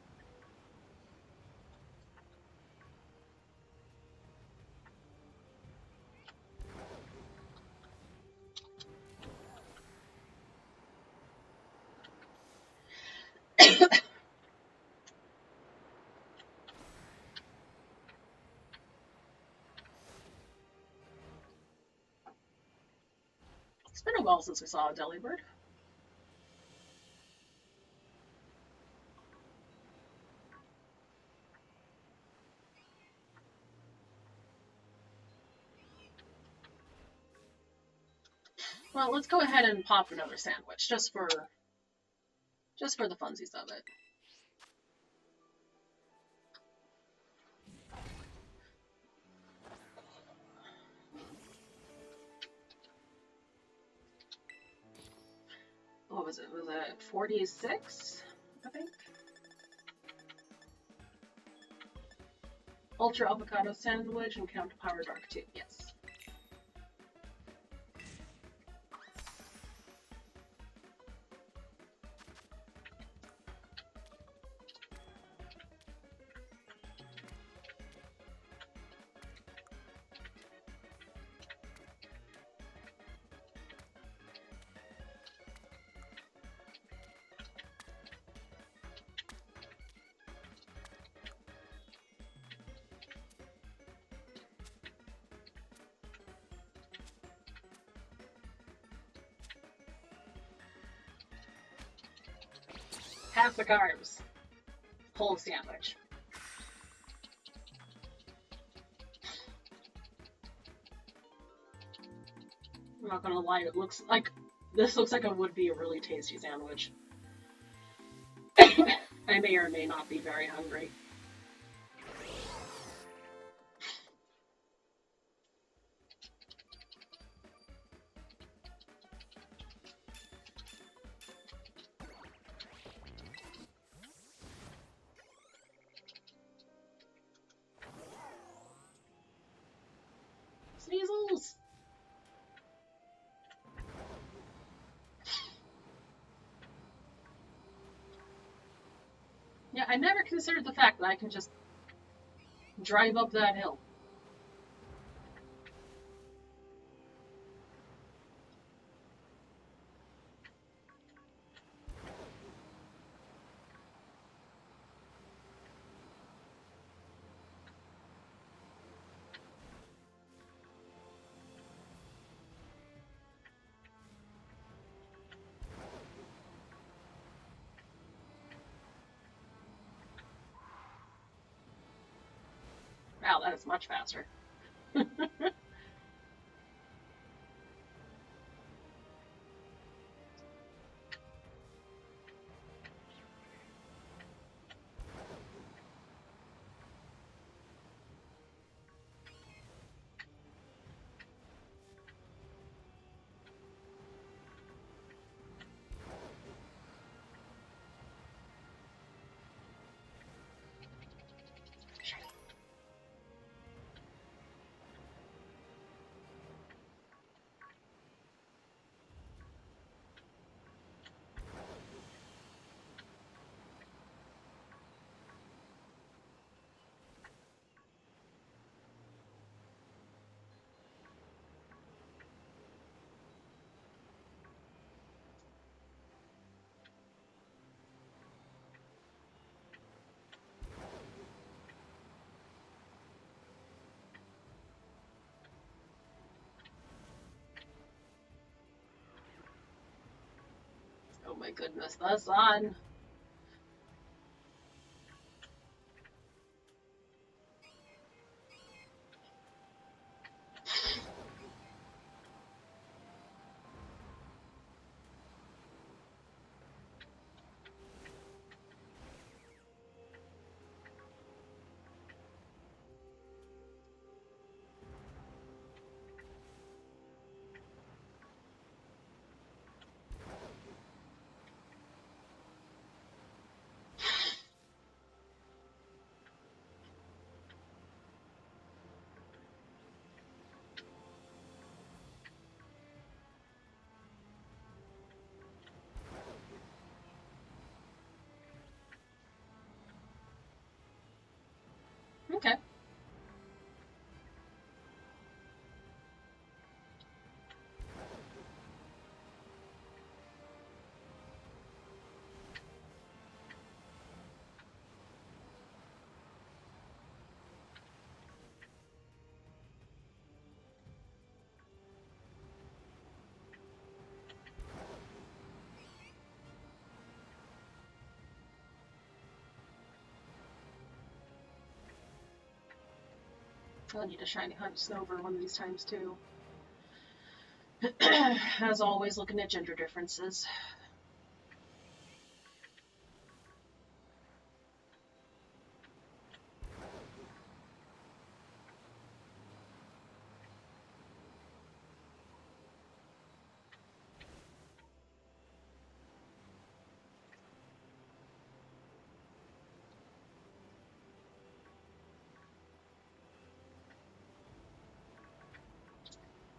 It's been a while since we saw a Delibird. Well, let's go ahead and pop another sandwich just for the funsies of it. What was it? Was it 46? I think. Ultra avocado sandwich and count power dark too. Yes. Half the carbs. Whole sandwich. I'm not gonna lie, this looks like it would be a really tasty sandwich. I may or may not be very hungry. Sneasels! Yeah, I never considered the fact that I can just drive up that hill. Wow, that is much faster. Oh my goodness, the sun! I need a shiny hunt Snover one of these times too. As always, looking at gender differences.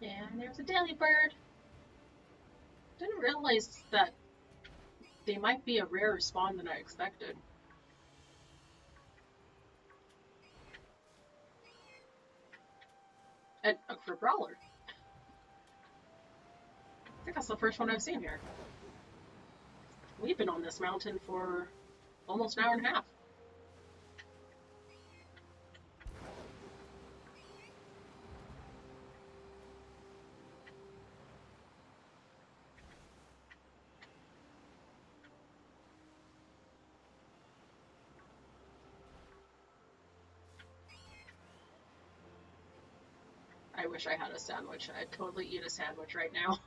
And there's a daily bird. Didn't realize that they might be a rarer spawn than I expected. And for Brawler. I think that's the first one I've seen here. We've been on this mountain for almost an hour and a half. I wish I had a sandwich. I'd totally eat a sandwich right now.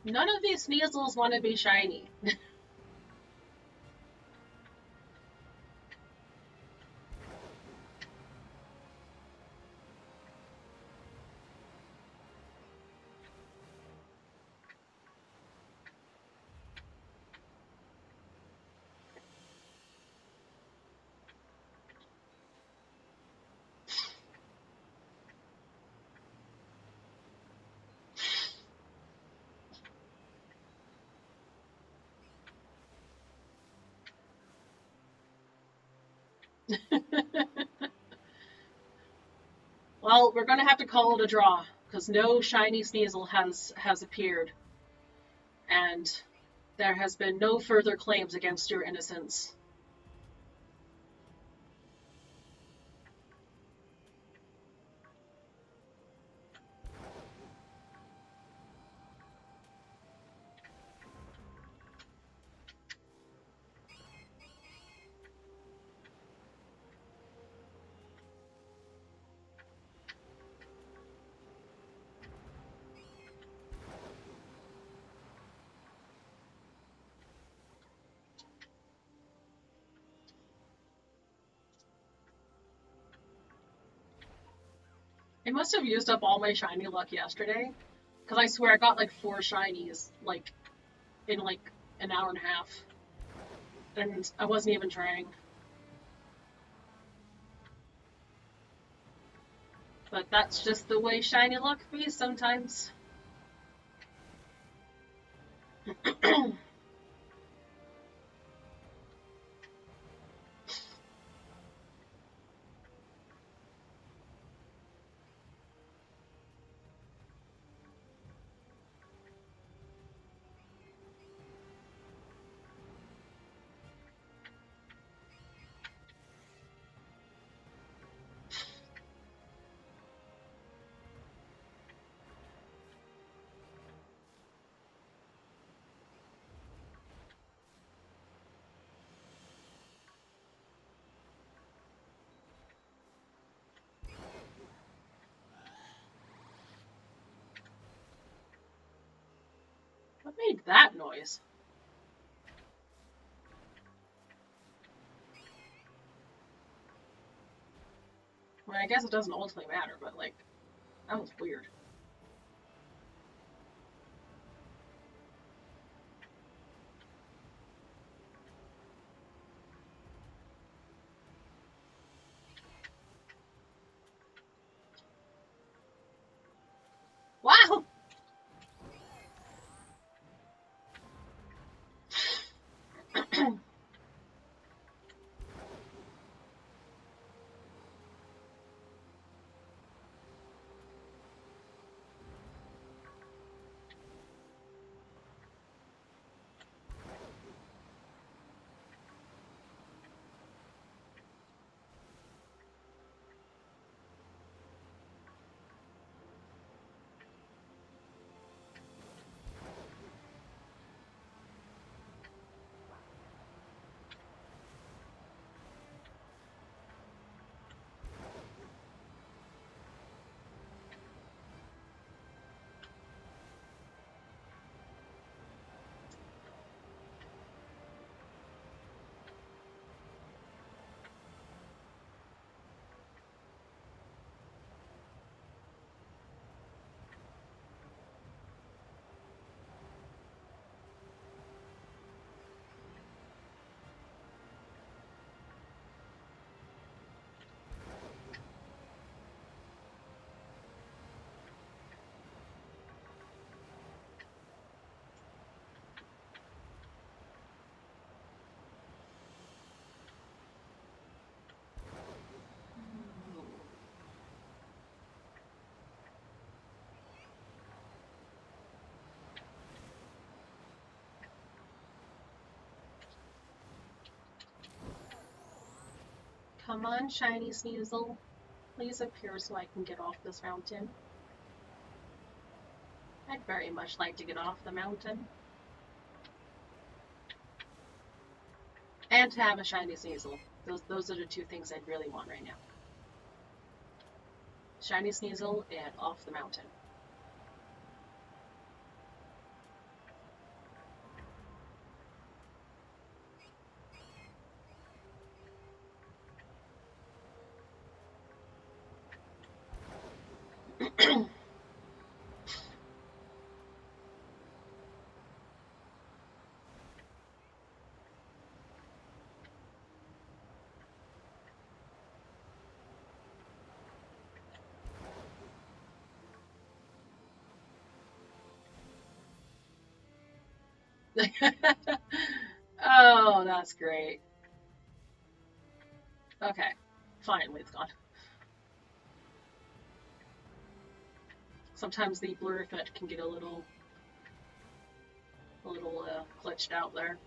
None of these Sneasels want to be shiny. Well, we're gonna have to call it a draw, because no shiny Sneasel has appeared. And there has been no further claims against your innocence. I must have used up all my shiny luck yesterday, because I swear I got like 4 shinies, like, in like an hour and a half. And I wasn't even trying. But that's just the way shiny luck be sometimes. What made that noise? I mean, I guess it doesn't ultimately matter, but like, that was weird. Wow! Come on, shiny Sneasel. Please appear so I can get off this mountain. I'd very much like to get off the mountain. And to have a shiny Sneasel. Those are the two things I'd really want right now. Shiny Sneasel and off the mountain. Oh, that's great. Okay, finally it's gone. Sometimes the blur effect can get a little glitched out there.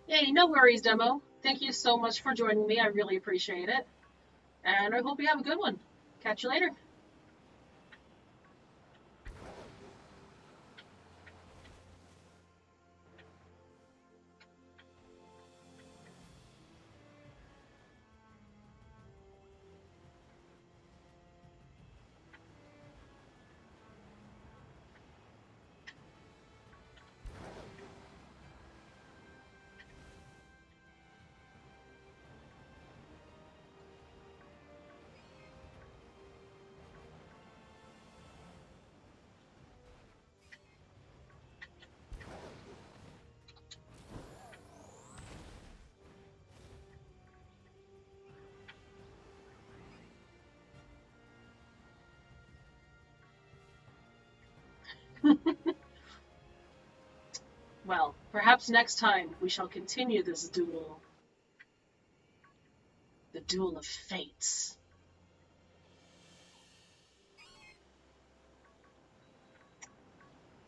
Hey, no worries, Demo. Thank you so much for joining me. I really appreciate it. And I hope you have a good one. Catch you later. Well, perhaps next time we shall continue this duel. The duel of fates.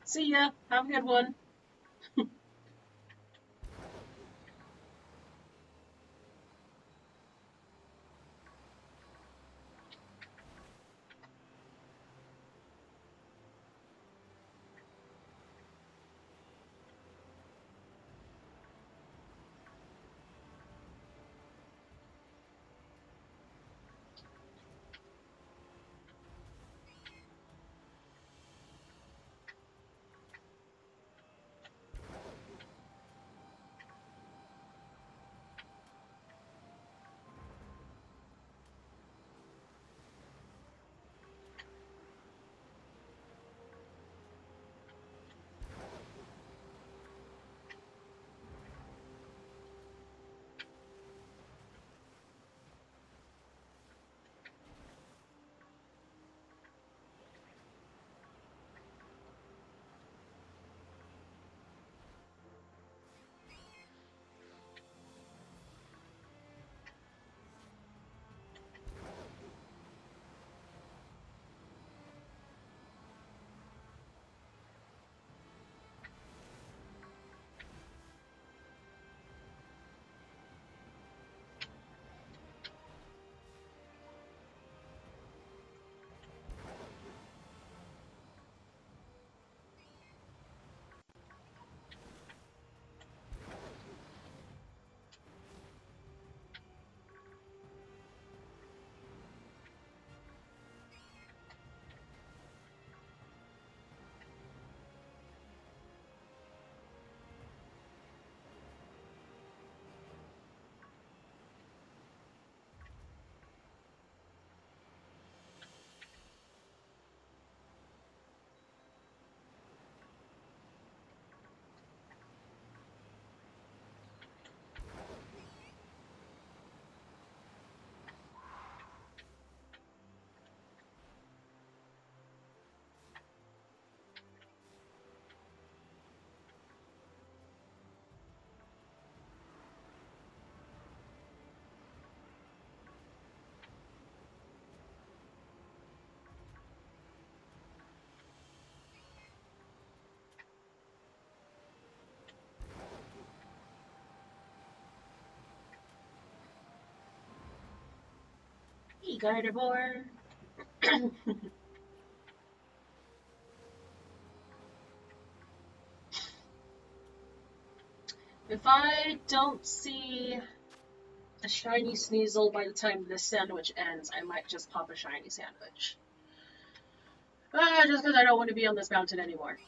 See ya. Have a good one. Gardevoir. If I don't see a shiny Sneasel by the time this sandwich ends, I might just pop a shiny sandwich. Just because I don't want to be on this mountain anymore.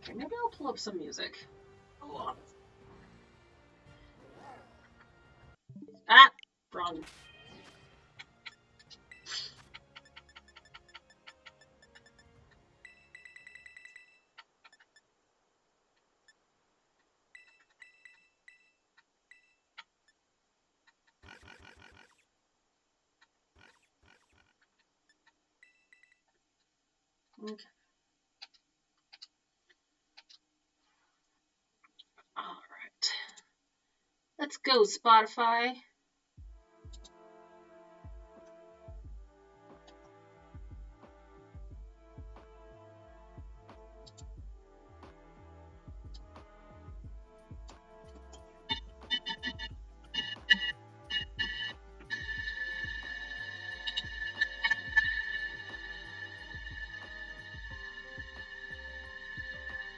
Okay, maybe I'll pull up some music. Oh. Ah! Wrong. Okay. Alright. Let's go, Spotify.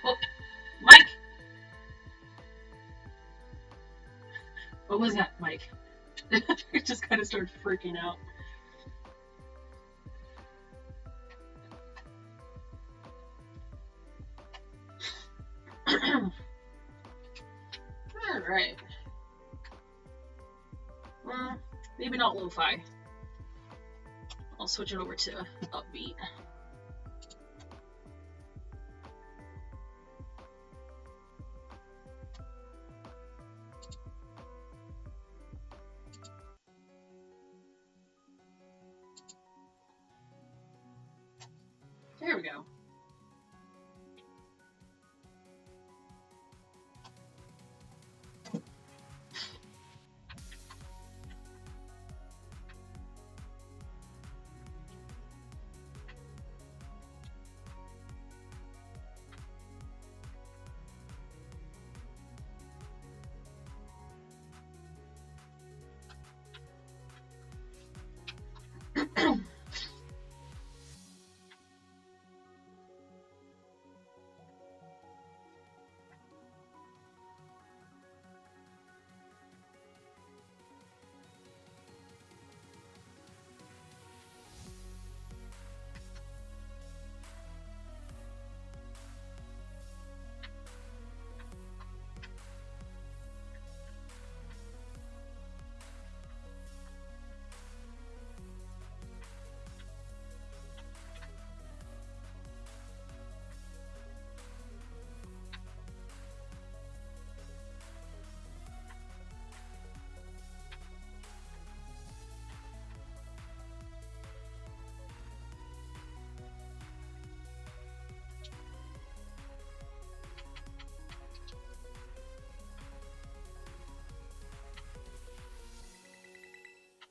Oh, Mike! What was that, Mike? I just kind of started freaking out. Alright. Maybe not lo-fi. I'll switch it over to upbeat. There we go.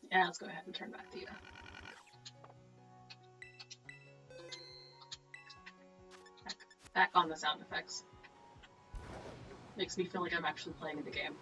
Yeah, let's go ahead and turn back to you. Back on the sound effects. Makes me feel like I'm actually playing the game.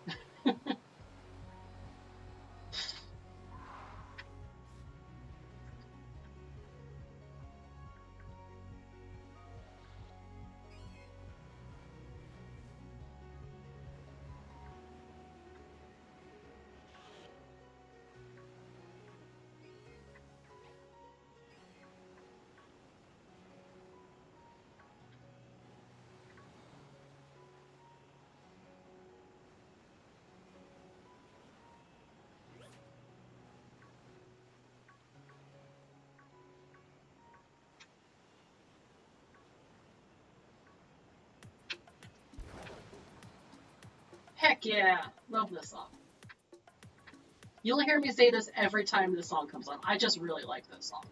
Heck yeah! Love this song. You'll hear me say this every time this song comes on. I just really like this song.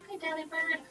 Hey, Daddy Bird.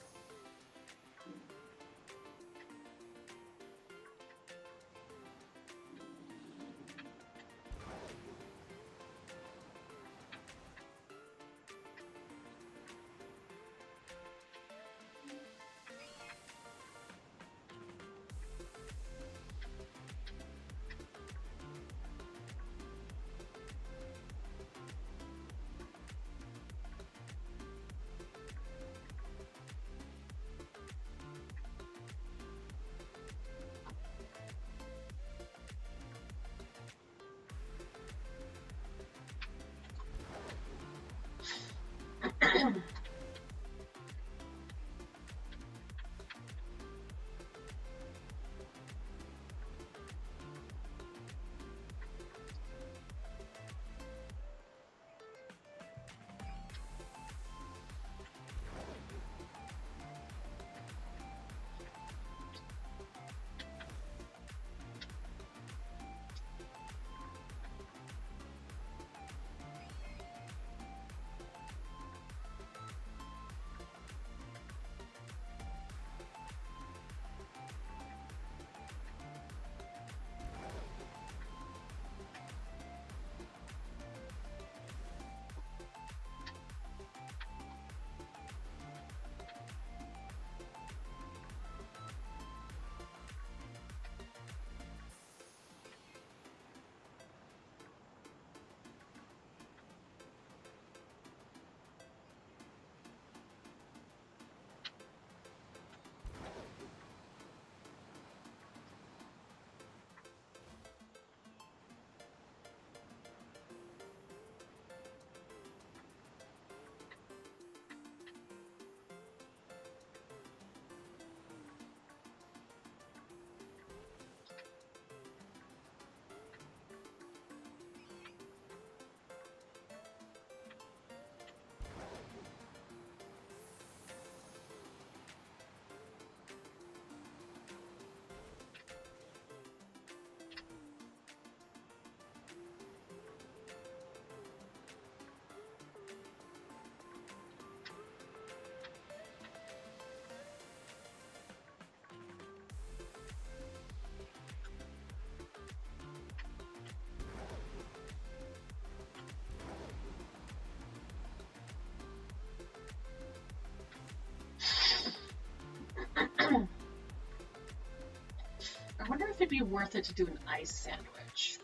I wonder if it'd be worth it to do an ice sandwich.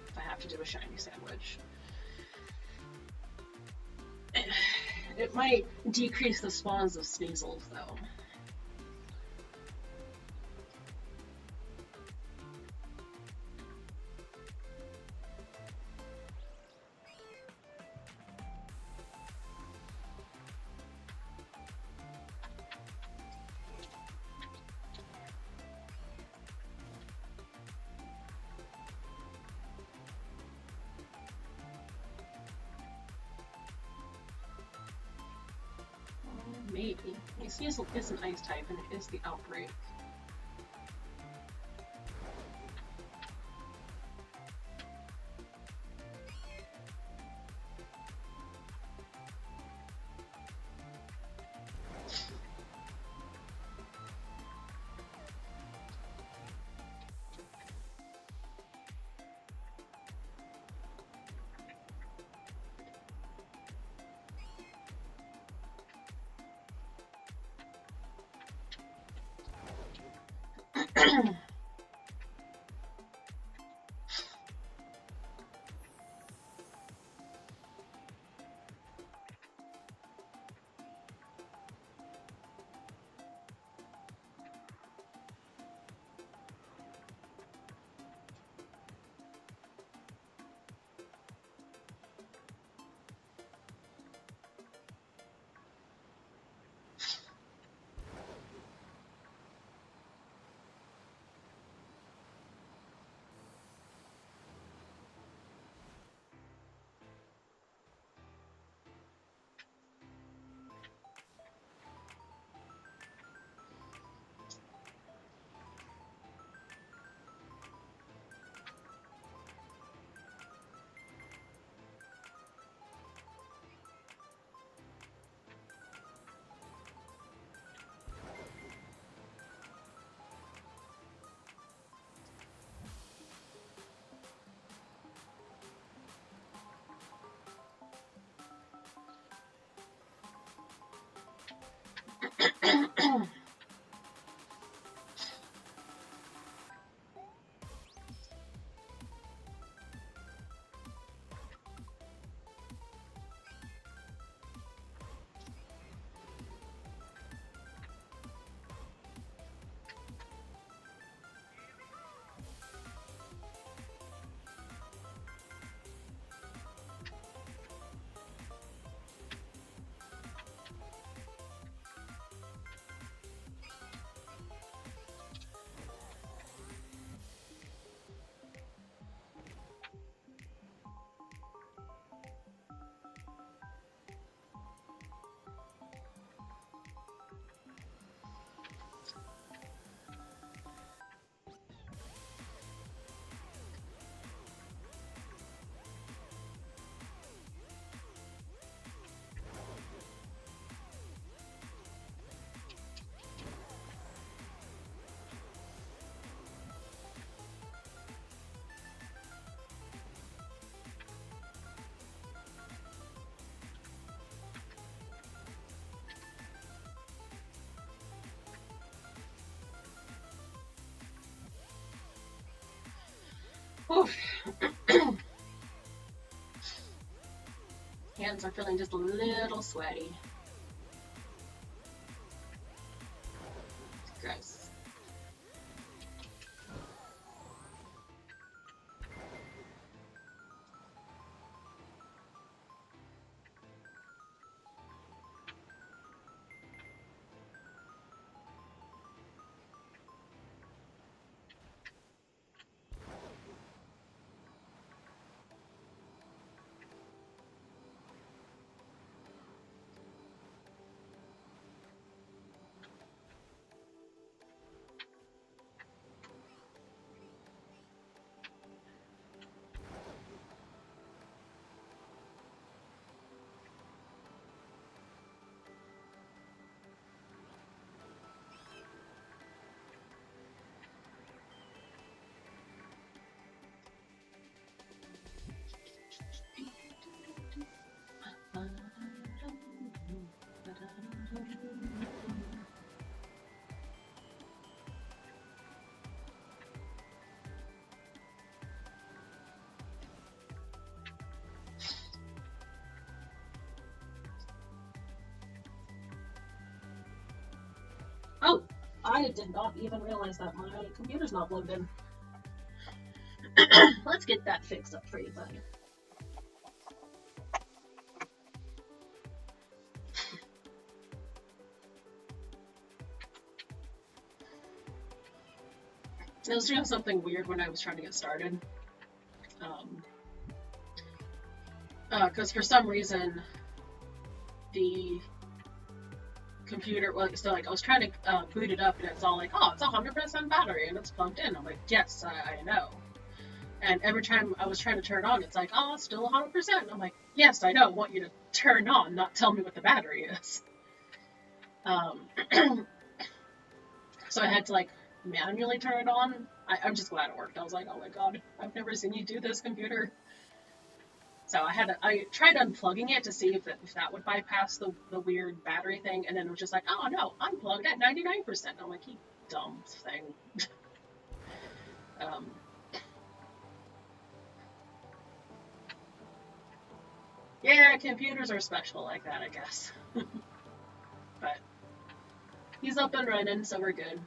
If I have to do a shiny sandwich. It might decrease the spawns of Sneasels, though. Maybe. Sneasel is an ice type, and it is the outbreak. Oof. Hands are feeling just a little sweaty. Gross. Oh, I did not even realize that my computer's not plugged in. Let's get that fixed up for you, buddy. I was doing something weird when I was trying to get started. Because for some reason, the computer, well, so like I was trying to boot it up, and it's all like, oh, it's 100% battery, and it's plugged in. I'm like, yes, I know. And every time I was trying to turn on, it's like, oh, it's still 100%. I'm like, yes, I know. I want you to turn on, not tell me what the battery is. So I had to like manually turn it on. I'm just glad it worked. I was like, oh my god, I've never seen you do this, computer. So I tried unplugging it to see if that would bypass the weird battery thing, and then it was just like, oh no, unplugged at 99%. I'm like, you dumb thing. Yeah, computers are special like that, I guess. But he's up and running, so we're good.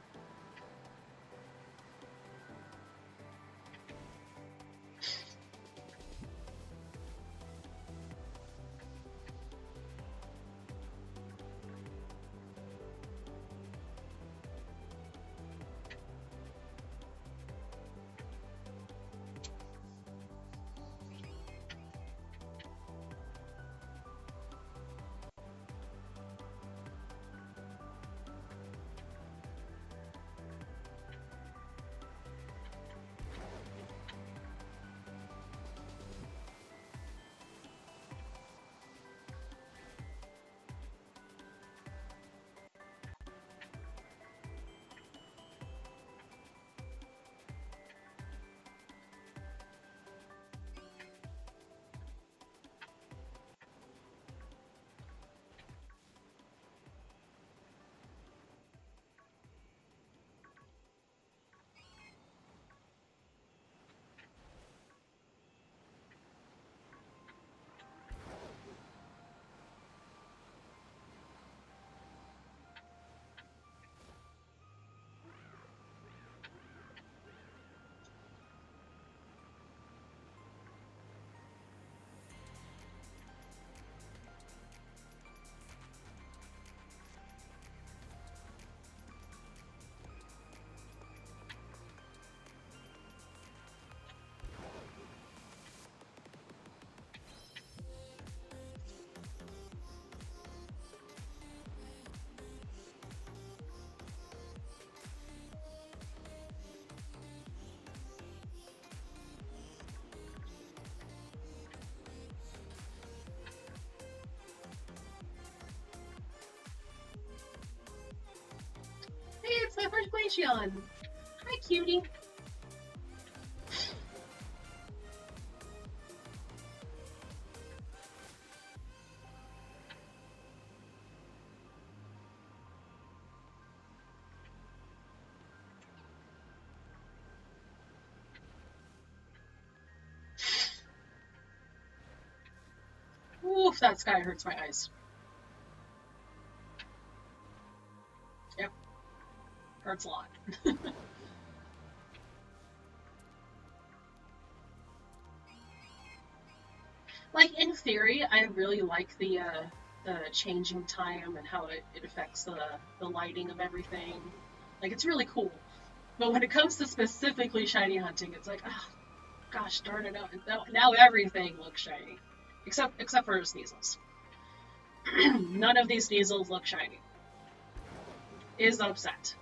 Hey, it's my first Glaceon! Hi, cutie! Oof, that sky hurts my eyes. Yep, hurts a lot. Like, in theory, I really like the changing time and how it affects the lighting of everything. Like, it's really cool. But when it comes to specifically shiny hunting, it's like, oh, gosh darn it, now everything looks shiny. Except for Sneasels. None of these Sneasels look shiny. Is upset.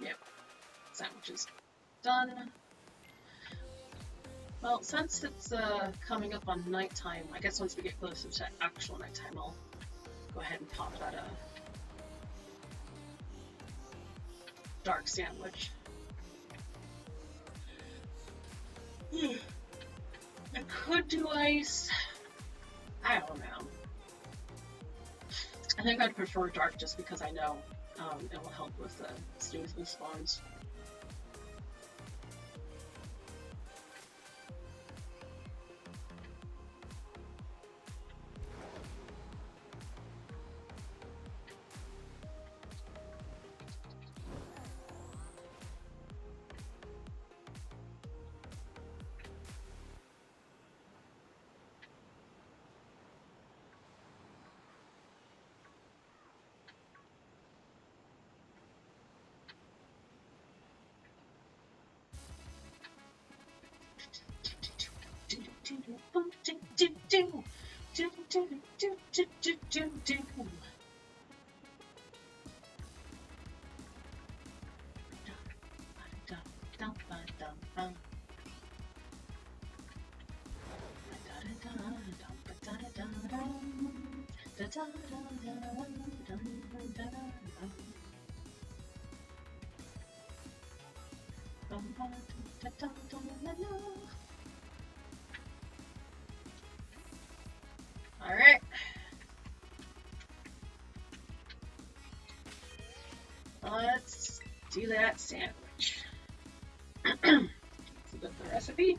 Yep. Sandwiches. Done. Well, since it's coming up on nighttime, I guess once we get closer to actual nighttime, I'll go ahead and pop that dark sandwich. I could do ice. I don't know. I think I'd prefer dark just because I know it will help with the Sneasel spawns. Alright. Let's do that sandwich. maybe?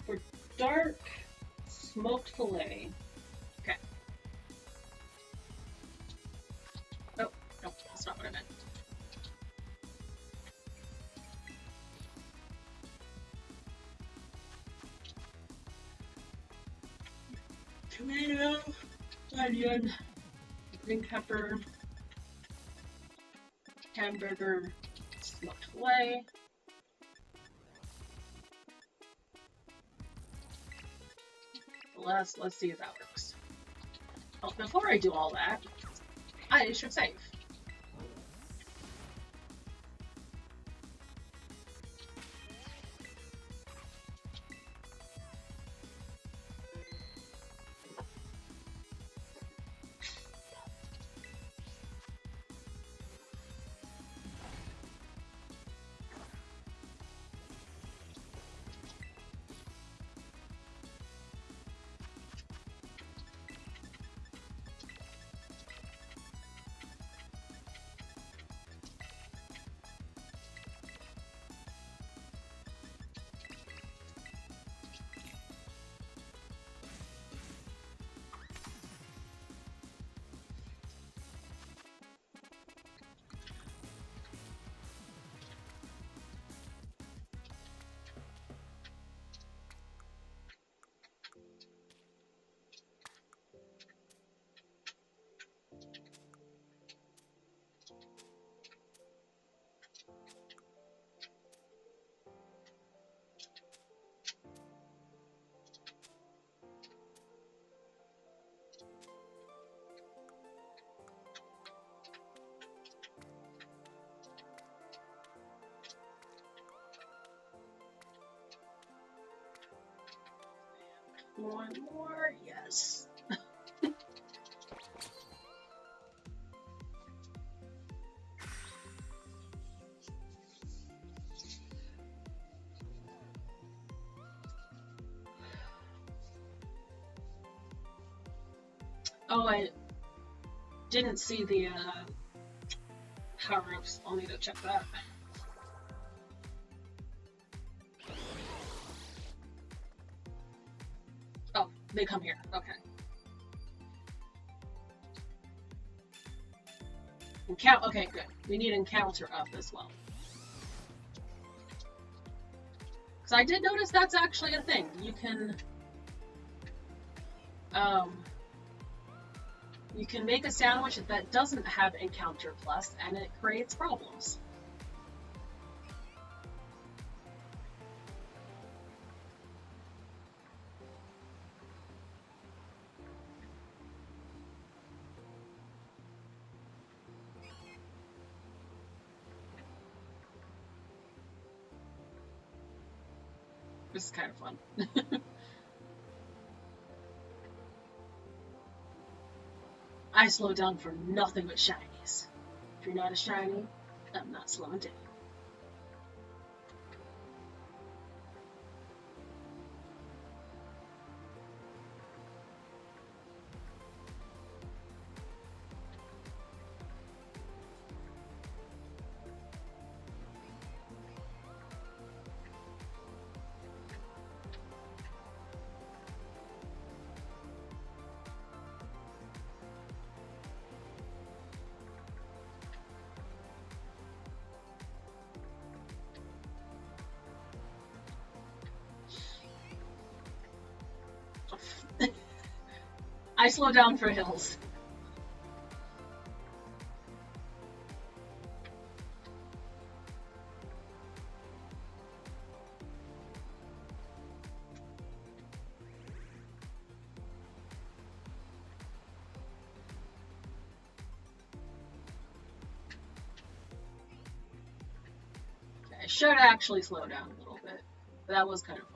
For dark smoked fillet. Okay. Oh, no, that's not what I meant. Tomato, onion, green pepper, hamburger, smoked fillet. Let's see if that works. Oh, before I do all that, I should save. One more, yes. Oh, I didn't see the power-ups. I'll need to check that. Oh, they come here. Okay. Okay, good. We need encounter up as well. Because I did notice that's actually a thing. You can make a sandwich that doesn't have encounter plus, and it creates problems. This is kind of fun. I slow down for nothing but shinies. If you're not a shiny, I'm not slowing down. I slow down for hills. I should actually slow down a little bit. But that was kind of fun.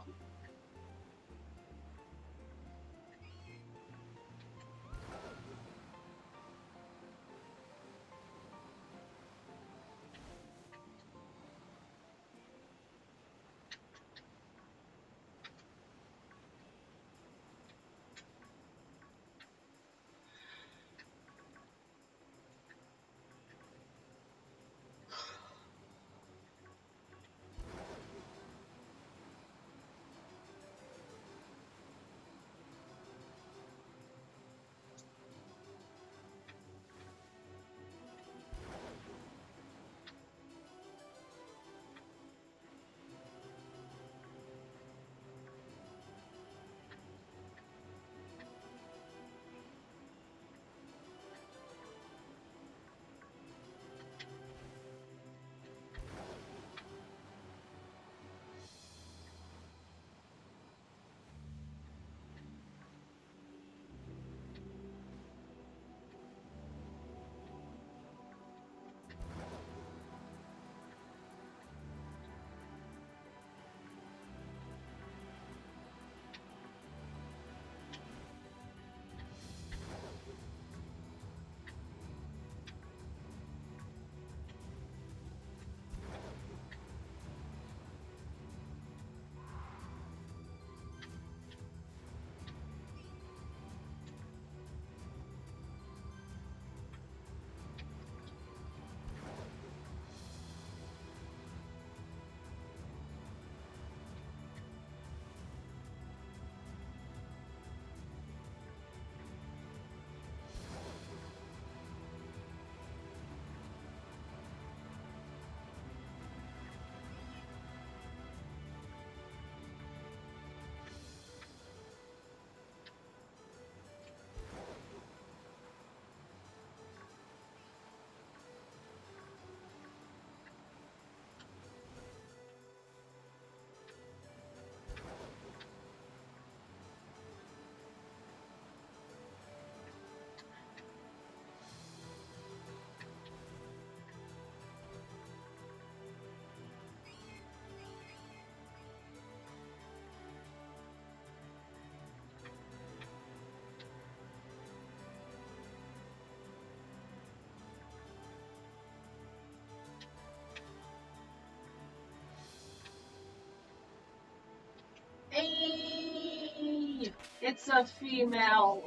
Hey, it's a female.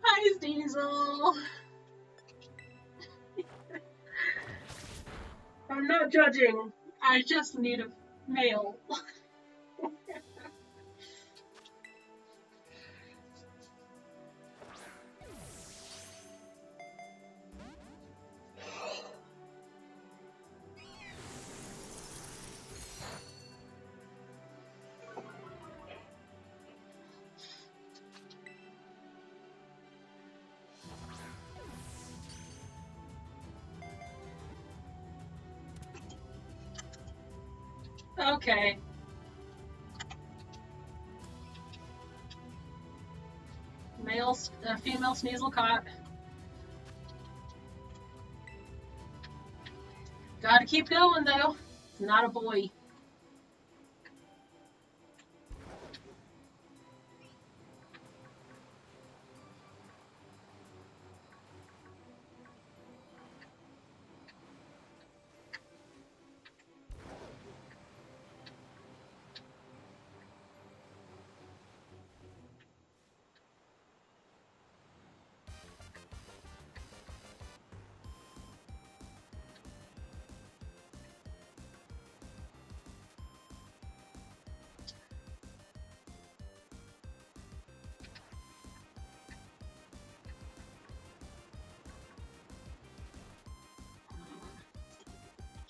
Hi, Diesel. I'm not judging. I just need a male. Okay. Female Sneasel caught. Gotta keep going though. It's not a boy.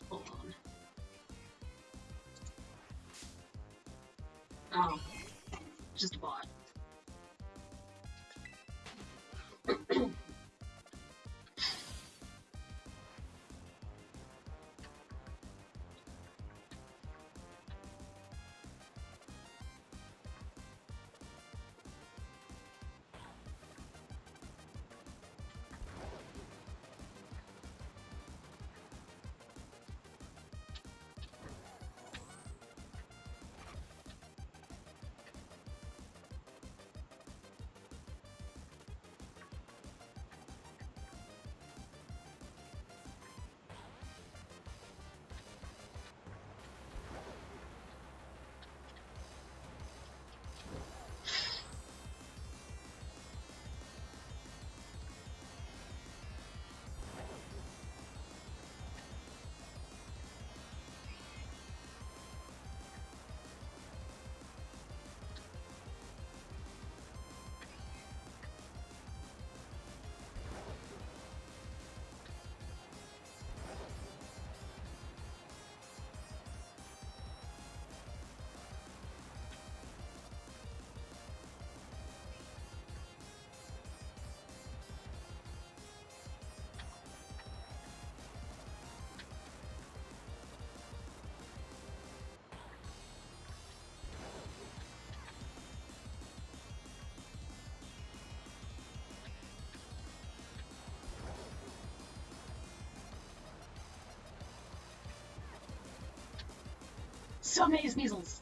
Hold on. Oh, just a bot. So many Sneasels.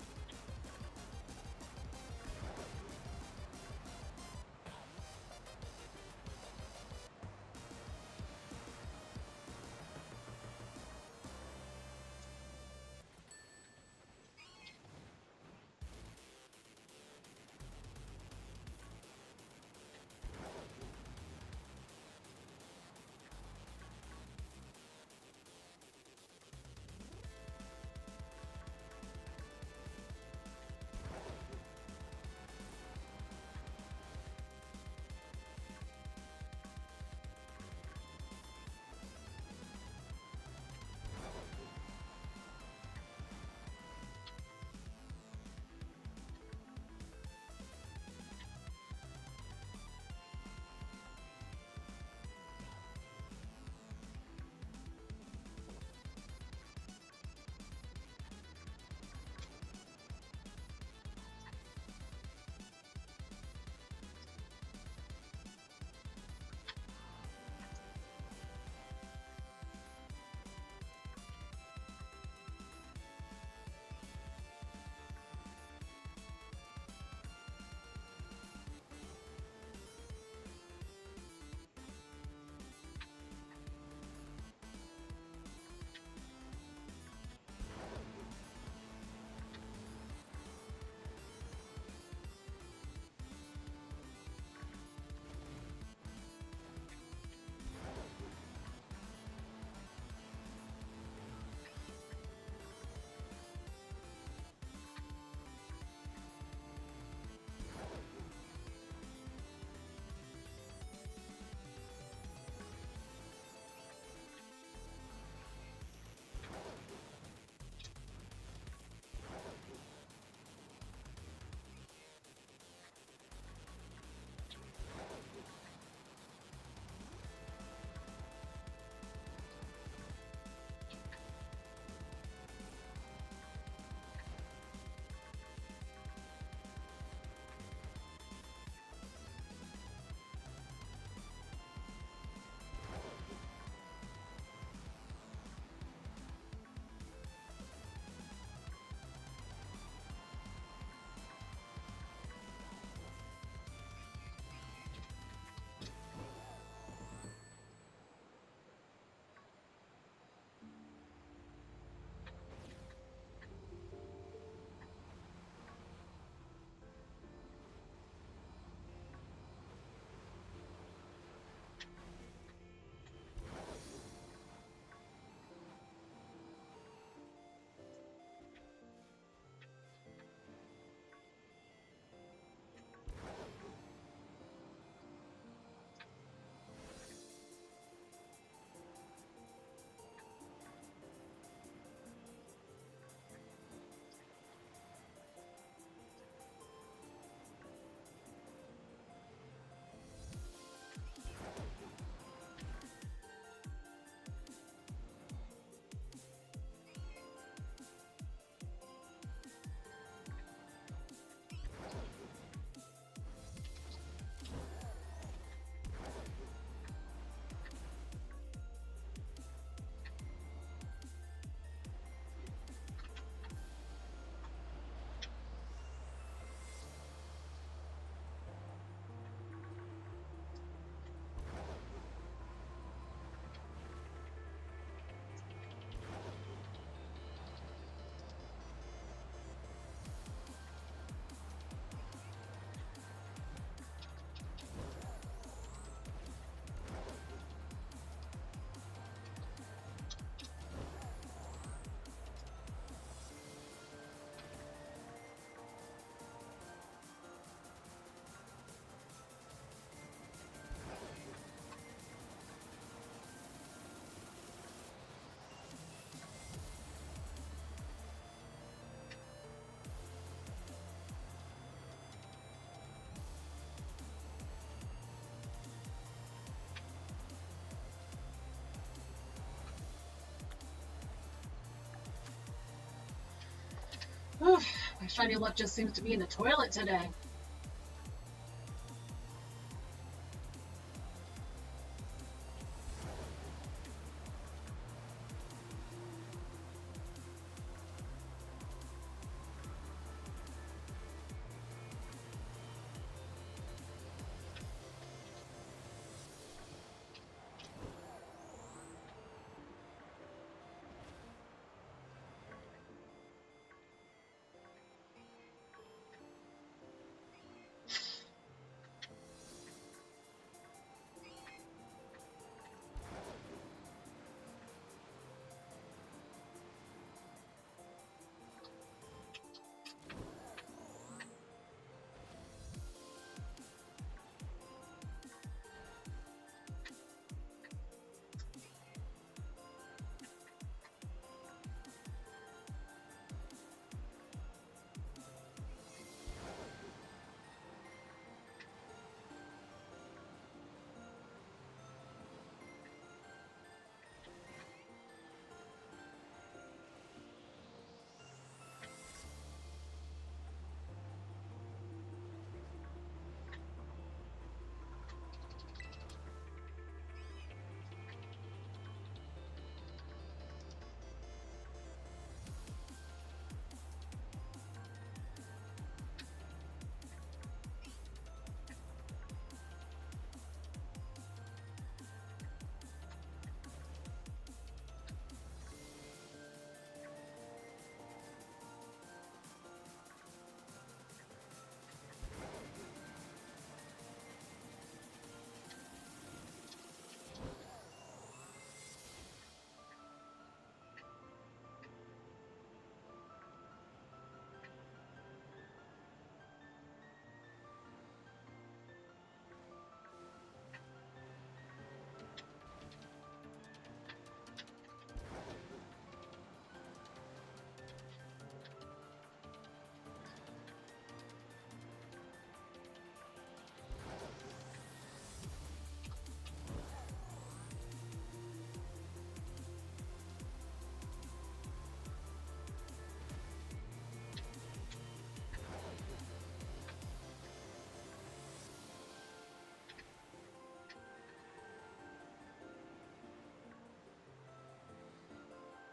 My shiny luck just seems to be in the toilet today.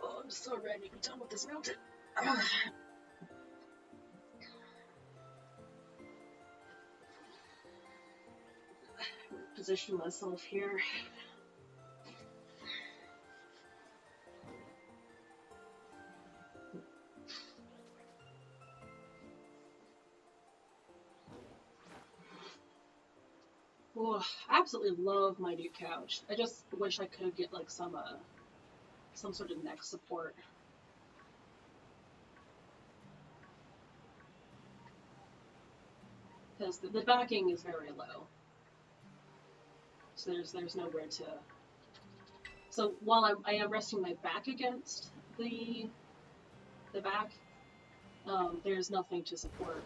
Oh, I'm so ready to be done with this mountain. Position myself here. Oh, I absolutely love my new couch. I just wish I could get like some sort of neck support. Because the backing is very low. So there's nowhere to. So while I am resting my back against the back, there's nothing to support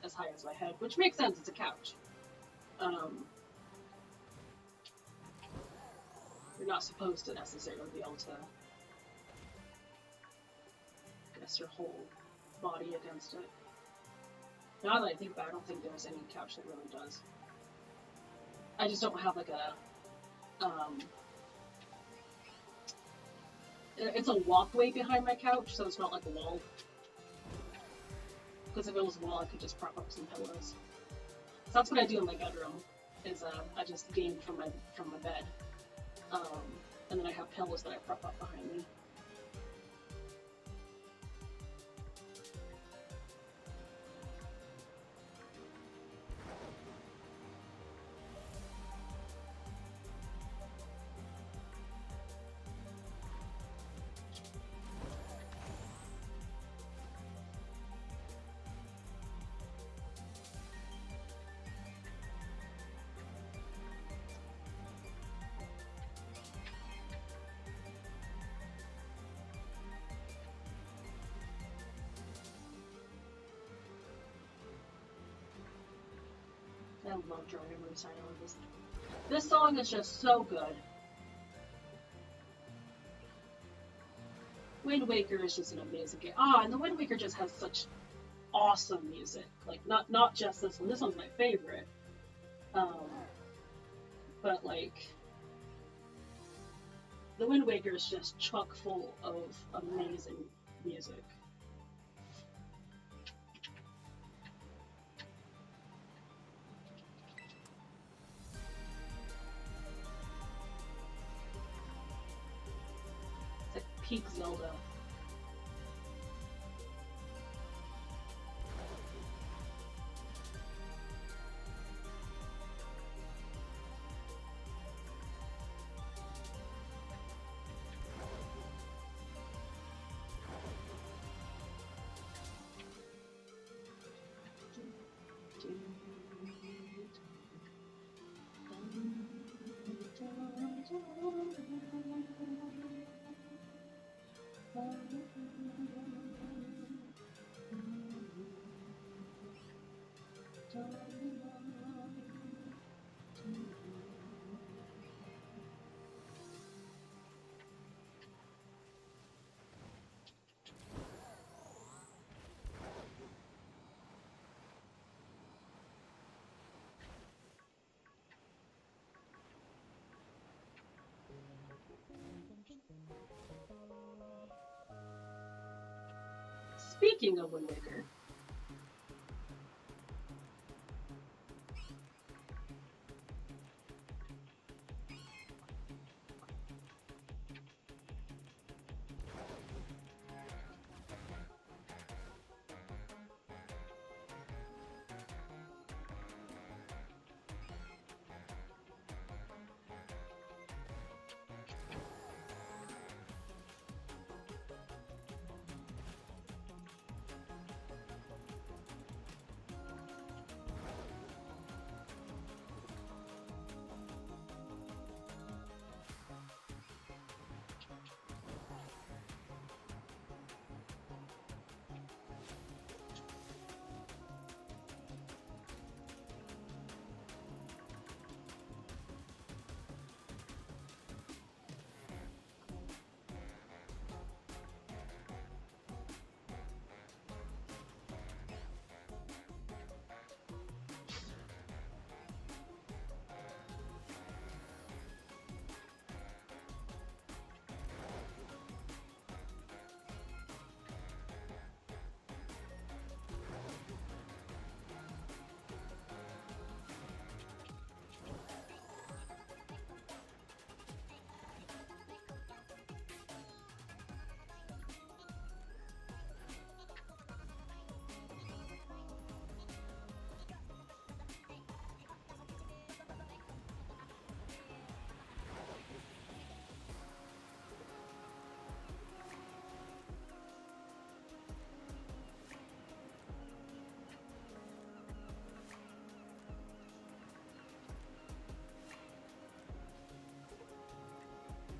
as high as my head, which makes sense. It's a couch. Um, you're not supposed to necessarily be able to rest your whole body against it. Now that I think about it, I don't think there's any couch that really does. I just don't have like a it's a walkway behind my couch, so it's not like a wall. Because if it was a wall, I could just prop up some pillows. So that's what I do in my bedroom. Is I just game from my bed, and then I have pillows that I prop up behind me. I love Journey Moonshine. This song is just so good. Wind Waker is just an amazing game. Ah, and the Wind Waker just has such awesome music. Like not just this one. This one's my favorite. But like the Wind Waker is just chock full of amazing music. It's like peak Zelda. Speaking of Wind Waker,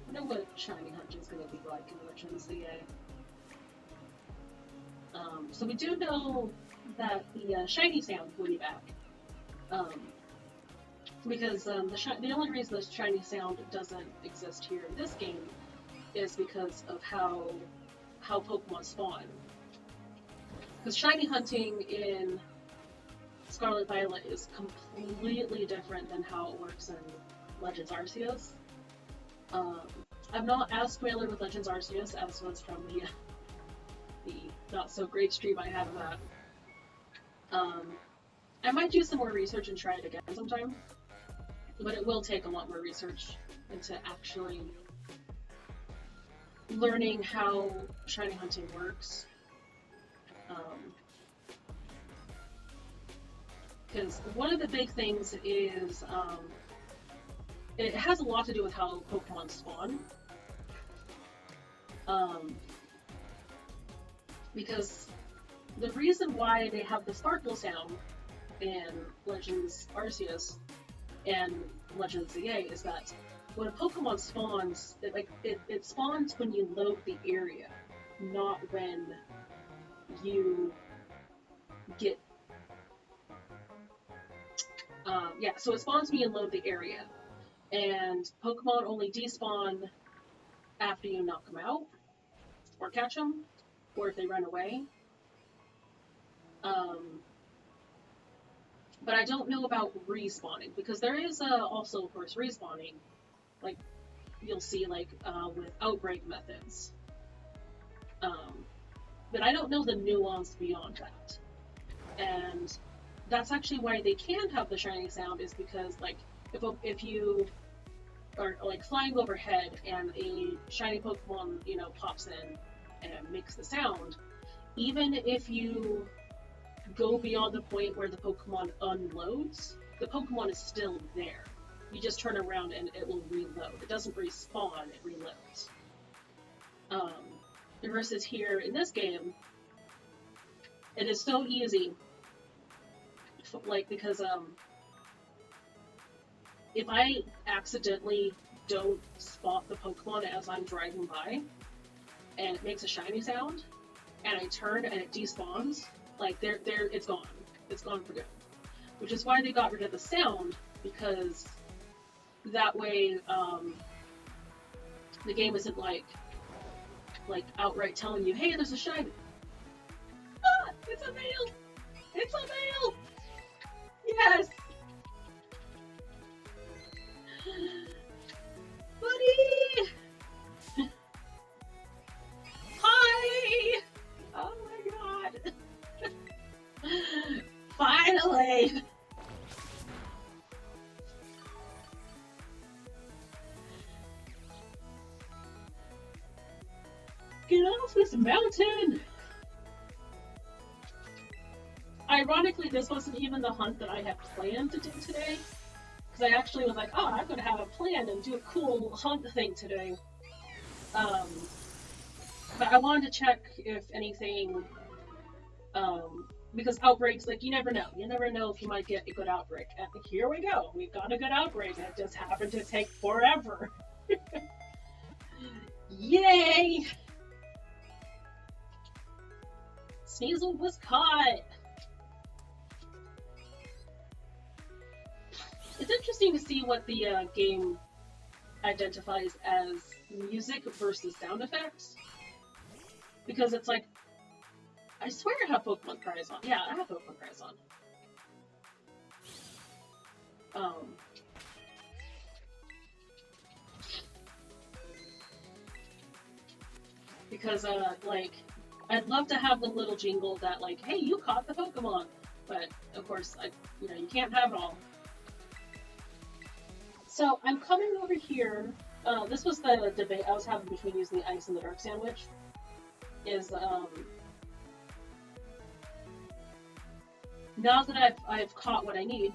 I know what shiny hunting is going to be like in Legends ZA. So we do know that the shiny sound will be back. Because the only reason the shiny sound doesn't exist here in this game is because of how Pokemon spawn. Because shiny hunting in Scarlet Violet is completely different than how it works in Legends Arceus. I'm not as familiar with Legends Arceus as was from the not so great stream I had of that. I might do some more research and try it again sometime, but it will take a lot more research into actually learning how shiny hunting works. Because one of the big things is it has a lot to do with how Pokemon spawn. Because the reason why they have the sparkle sound in Legends Arceus and Legends ZA is that when a Pokemon spawns, it spawns when you load the area, not when you get. So it spawns when you load the area, and Pokemon only despawn after you knock them out. or catch them, or if they run away. But I don't know about respawning, because there is also, of course, respawning. Like, you'll see, like, with outbreak methods. But I don't know the nuance beyond that. And that's actually why they can have the shiny sound, is because, like, if you are, like, flying overhead and a shiny Pokemon, you know, pops in and makes the sound, even if you go beyond the point where the Pokemon unloads, the Pokemon is still there. You just turn around and it will reload. It doesn't respawn, it reloads. Versus here in this game, it is so easy, like, because if I accidentally don't spot the Pokemon as I'm driving by, and it makes a shiny sound, and I turn and it despawns, like, it's gone. It's gone for good. Which is why they got rid of the sound, because that way, the game isn't like outright telling you, hey, there's a shiny. Ah, it's a male! It's a male! Yes! Buddy! Hi! Oh my god! Finally! Get off this mountain! Ironically, this wasn't even the hunt that I had planned to do today. Because I actually was like, oh, I'm going to have a plan and do a cool hunt thing today. But I wanted to check if anything, because outbreaks, like, you never know. You never know if you might get a good outbreak. And here we go. We've got a good outbreak. It just happened to take forever. Yay! Sneasel was caught! It's interesting to see what the game identifies as music versus sound effects. Because it's like, I swear I have Pokemon Cries on. Yeah, I have Pokemon Cries on. Because, like, I'd love to have the little jingle that, like, hey, you caught the Pokemon! But, of course, you can't have it all. So, I'm coming over here. This was the debate I was having between using the ice and the dark sandwich. Is, now that I've caught what I need,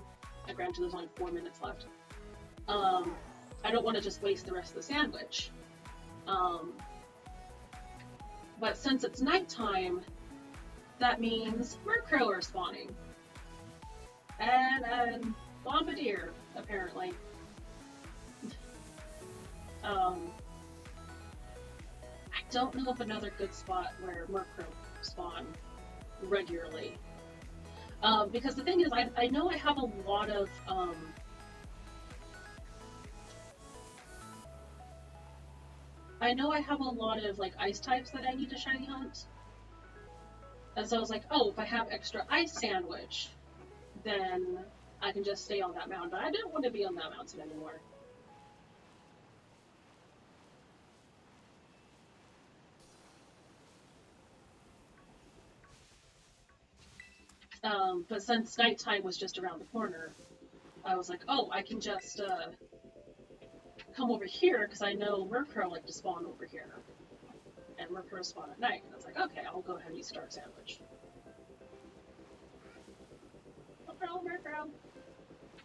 granted there's only 4 minutes left, I don't want to just waste the rest of the sandwich. But since it's nighttime, that means Murkrow are spawning. And Bombardier, apparently. I don't know of another good spot where Murkrow spawn regularly. Because the thing is, I know I have a lot of, like, ice types that I need to shiny hunt. And so I was like, oh, if I have extra ice sandwich, then I can just stay on that mountain. But I didn't want to be on that mountain anymore. But since nighttime was just around the corner, I was like, oh, I can just come over here, because I know Murkrow like to spawn over here. And Murkrow spawn at night. And I was like, okay, I'll go ahead and use Dark Sandwich. Murkrow!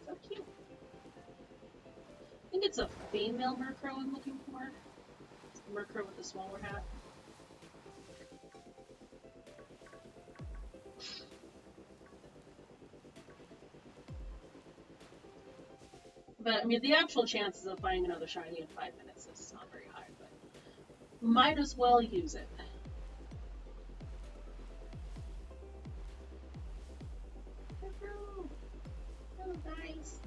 So cute. I think it's a female Murkrow I'm looking for. It's the Murkrow with the smaller hat. But, I mean, the actual chances of finding another shiny in 5 minutes is not very high, but might as well use it. Oh, guys.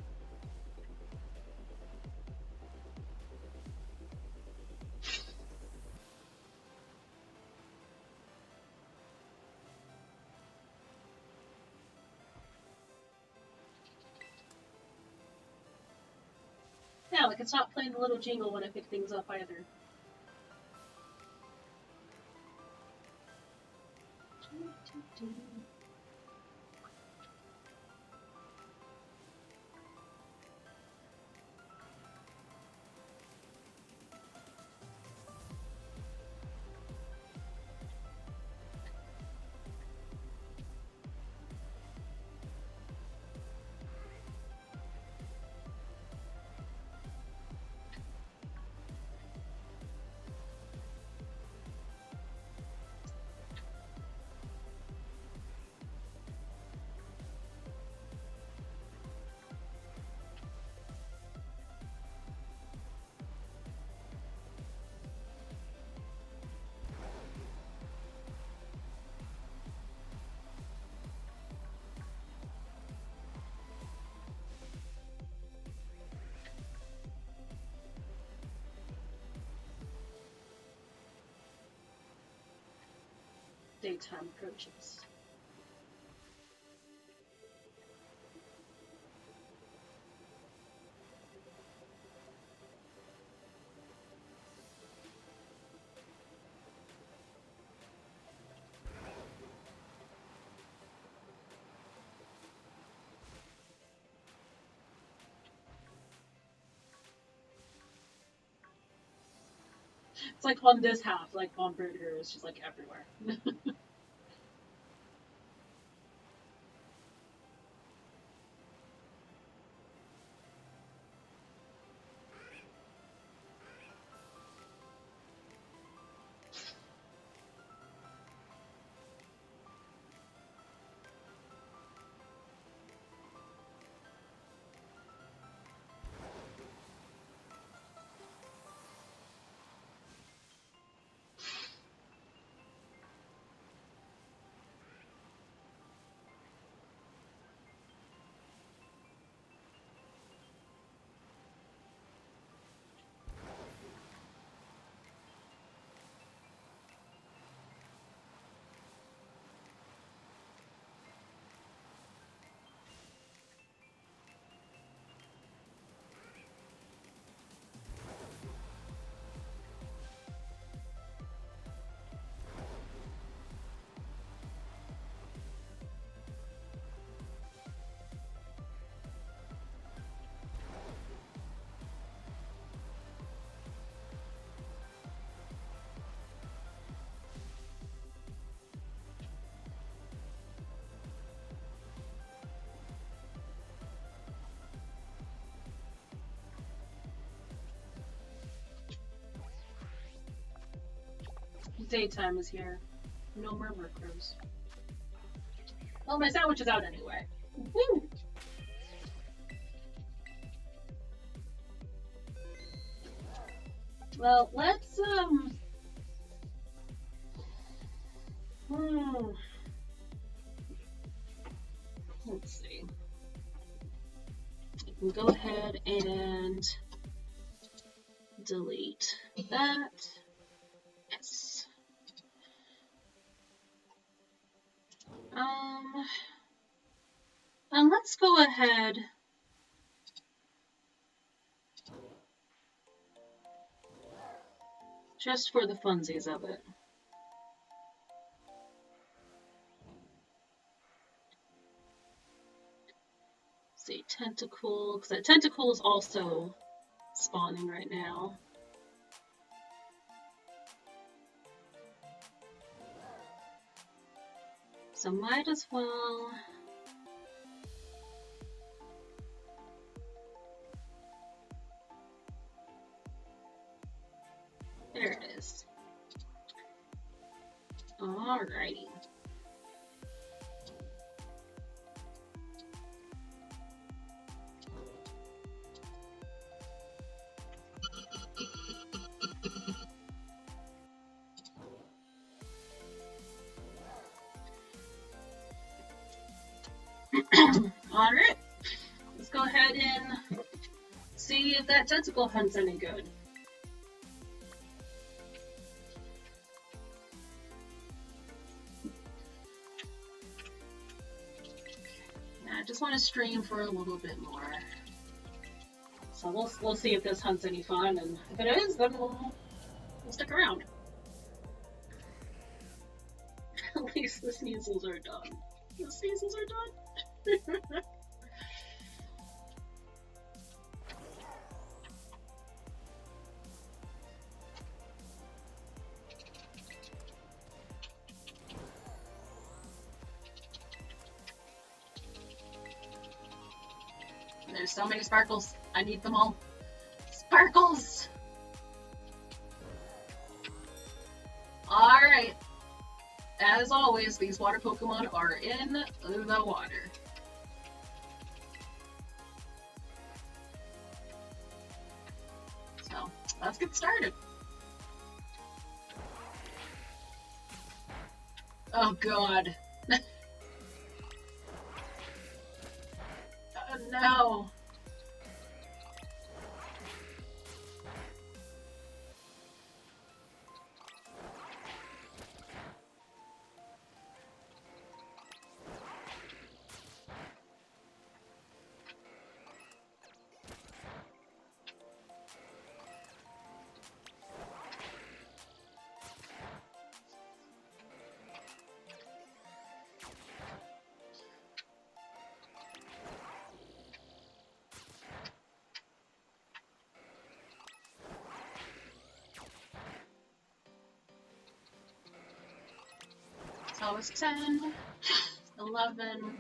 like it's not playing the little jingle when I pick things up either. Daytime approaches. It's like on this half, like on Burger, it's just like everywhere. Daytime is here. No murmur crows. Well, my sandwich is out anyway. Woo! Well, let's let's see. I can go ahead and delete that. Yes. And let's go ahead. Just for the funsies of it. See, tentacle, because that tentacle is also spawning right now. So might as well. There it is. Alrighty. Alright. Let's go ahead and see if that tentacle hunt's any good. Now, I just want to stream for a little bit more. So we'll see if this hunt's any fun, and if it is, then we'll stick around. At least the sneezels are done. The sneezels are done. There's so many sparkles. I need them all. Sparkles! Alright. As always, these water Pokemon are in the water. So, let's get started. Oh god. Oh no. So it's 10, 11,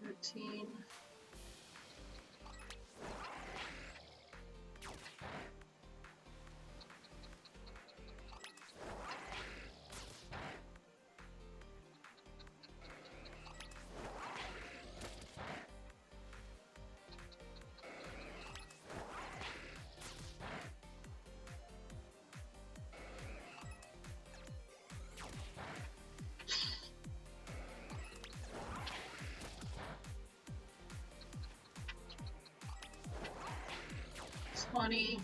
13, 20.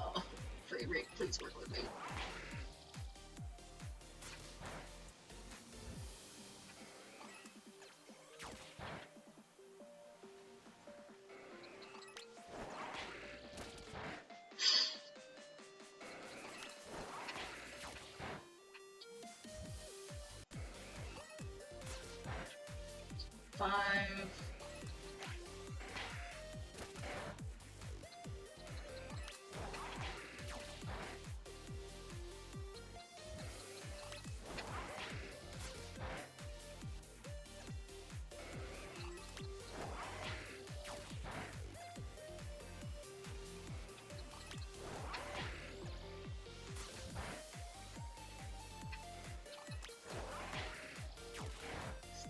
Oh, frame rate, please work with me. Five.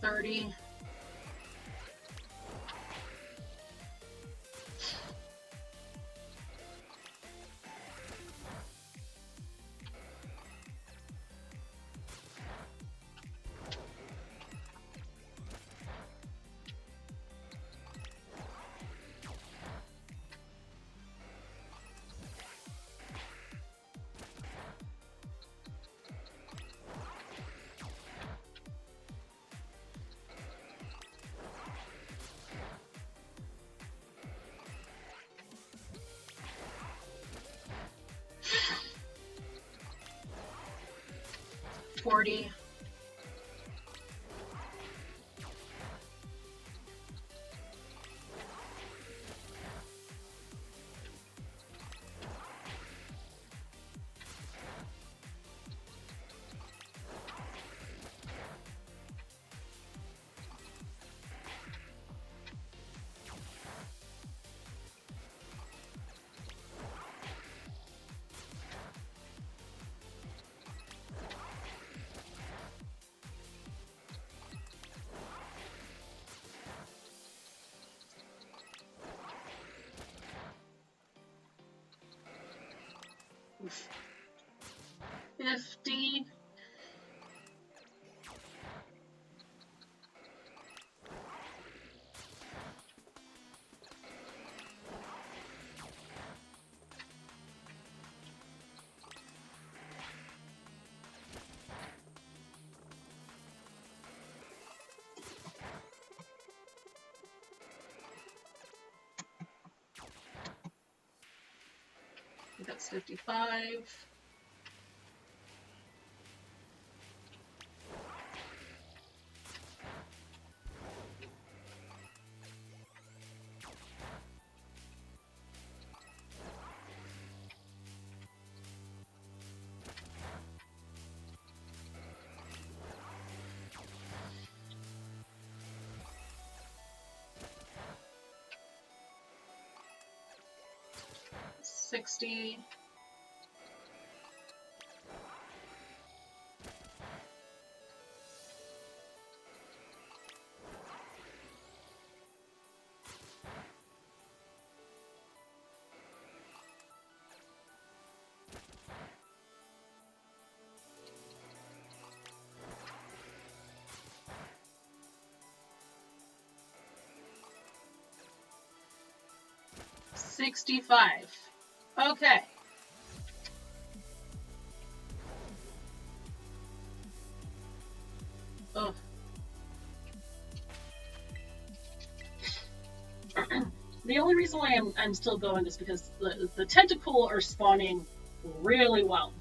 $30. $40. Oof. 50. that's 55. $60. 65. Okay. Ugh. The only reason why I'm still going is because the tentacle are spawning really well.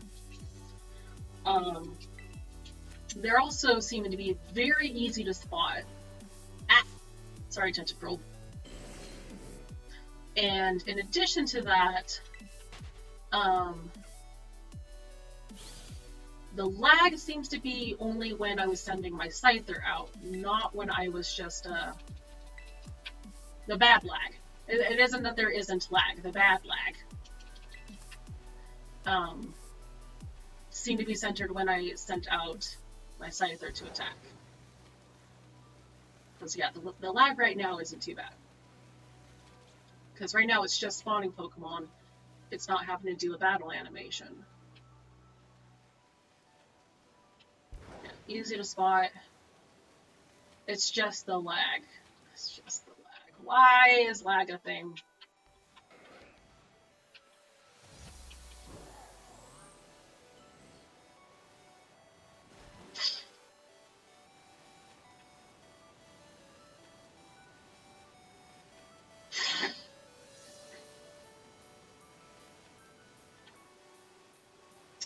They're also seeming to be very easy to spot. Ah, sorry, tentacle. And in addition to that, the lag seems to be only when I was sending my Scyther out, not when I was just the bad lag. It isn't that there isn't lag, the bad lag seemed to be centered when I sent out my Scyther to attack. Because yeah, the lag right now isn't too bad. Because right now it's just spawning Pokemon. It's not having to do a battle animation. Yeah, easy to spot. It's just the lag. It's just the lag. Why is lag a thing?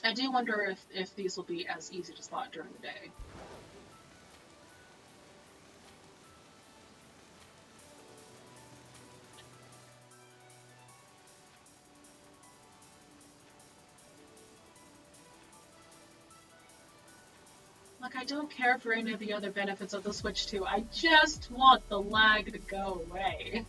I do wonder if these will be as easy to spot during the day. Like, I don't care for any of the other benefits of the Switch 2. I just want the lag to go away.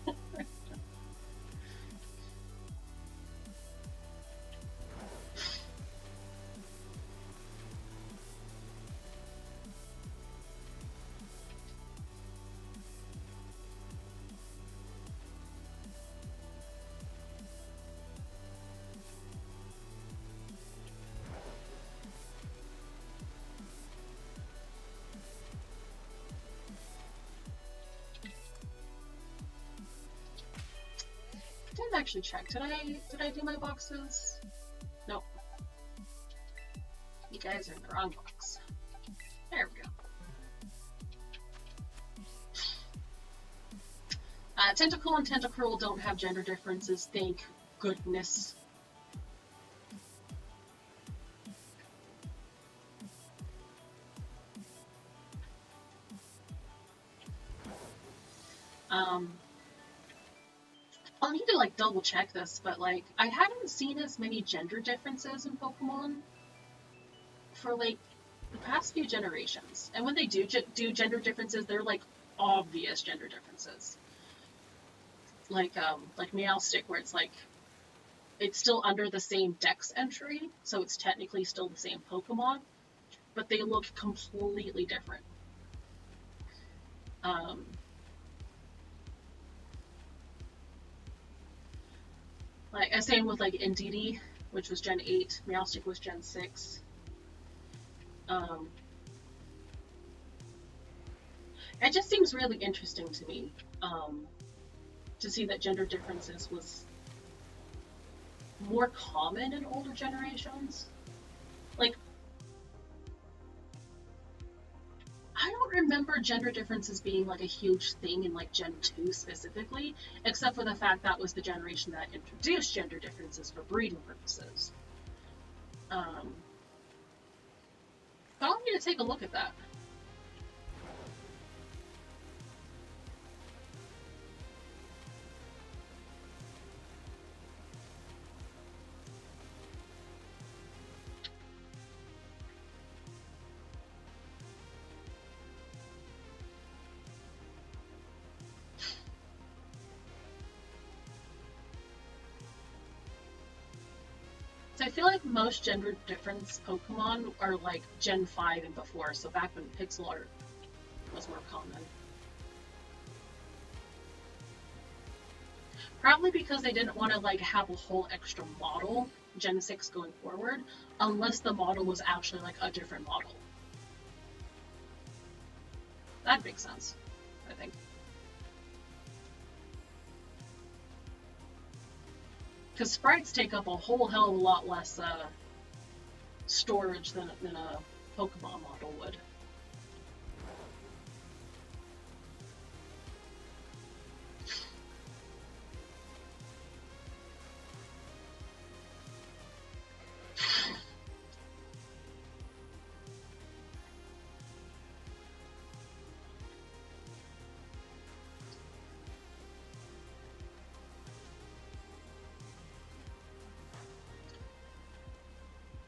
I didn't actually check. Did I do my boxes? Nope. You guys are in the wrong box. There we go. Tentacle and Tentacruel don't have gender differences, thank goodness. I'll need to like double check this, but like I haven't seen as many gender differences in Pokemon for like the past few generations. And when they do gender differences, they're like obvious gender differences. Like Meowstic, where it's like it's still under the same Dex entry, so it's technically still the same Pokemon, but they look completely different. Like same with like Indeedee, which was Gen 8, Meowstic was Gen 6. It just seems really interesting to me to see that gender differences was more common in older generations. Like, I don't remember gender differences being like a huge thing in like Gen 2 specifically, except for the fact that was the generation that introduced gender differences for breeding purposes. But I want you to take a look at that. So I feel like most gender difference Pokemon are like Gen 5 and before, so back when pixel art was more common. Probably because they didn't want to like have a whole extra model Gen 6 going forward, unless the model was actually like a different model. That makes sense, I think. Because sprites take up a whole hell of a lot less storage than a Pokemon model would.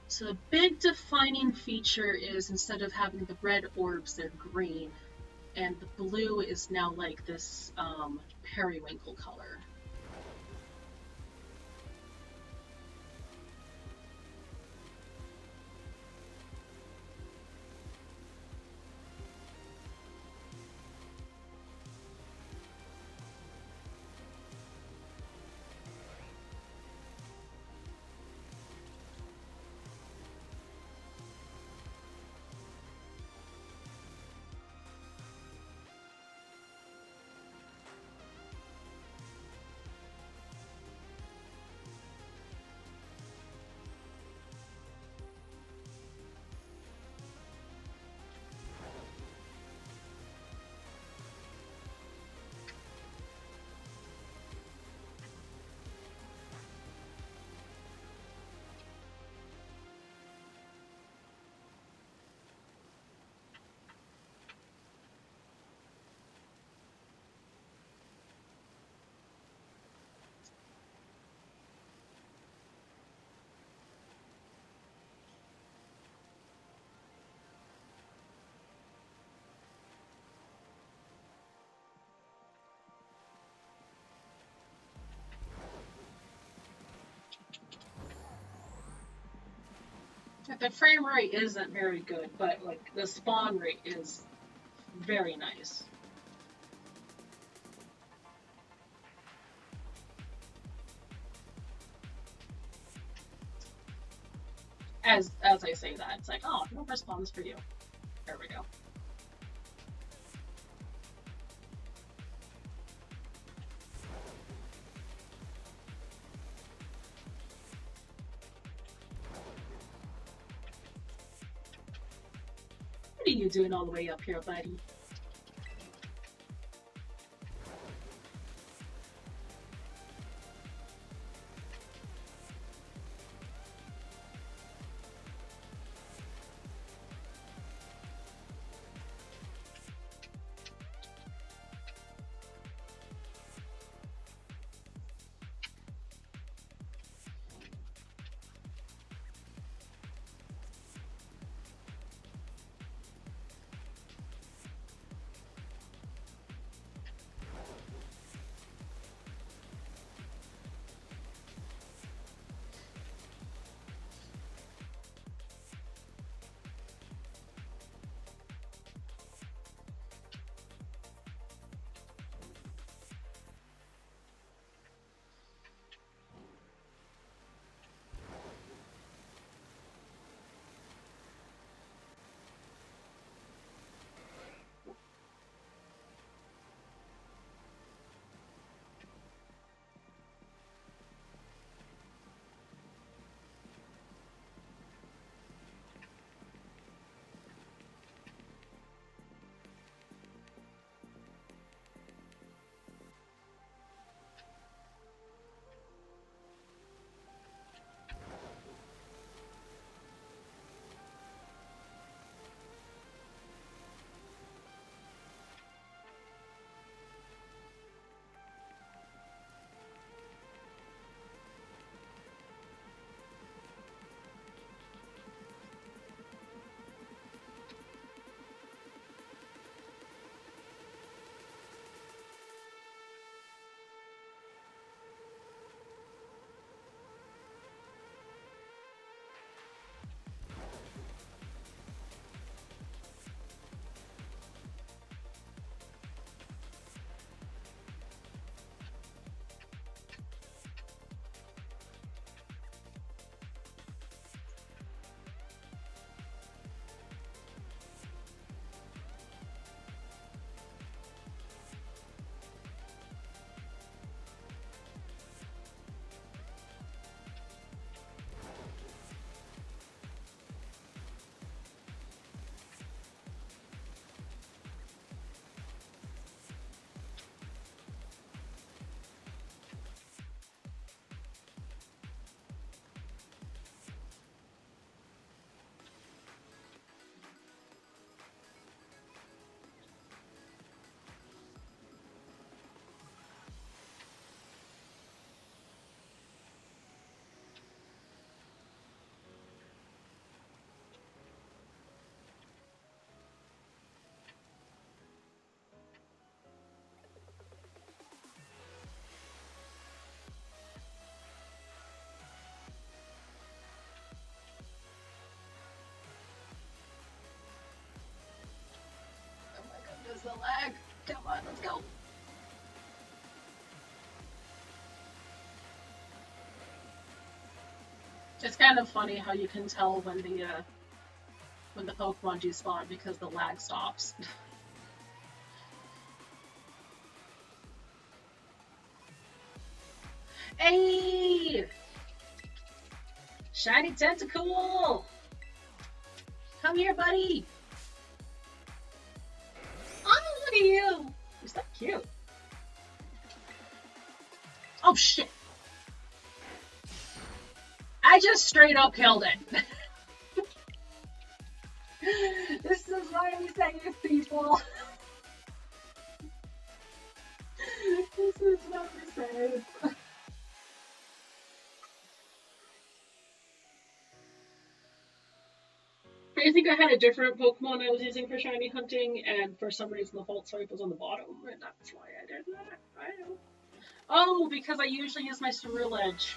So the big defining feature is instead of having the red orbs, they're green. And the blue is now like this periwinkle color. The frame rate isn't very good, but like the spawn rate is very nice. As I say that, it's like, oh, no more spawns for you. There we go. What are you doing all the way up here, buddy? lag. Come on, let's go. It's kind of funny how you can tell when the Pokemon despawn because the lag stops. Hey! Shiny Tentacool! Come here, buddy! Oh, look at you! You're so cute. Oh, shit! I just straight up killed it. This is why we save people. This is what we save. I think I had a different Pokemon I was using for shiny hunting, and for some reason the Volt Swipe was on the bottom, and that's why I did that. I don't know. Oh, because I usually use my Ceruledge.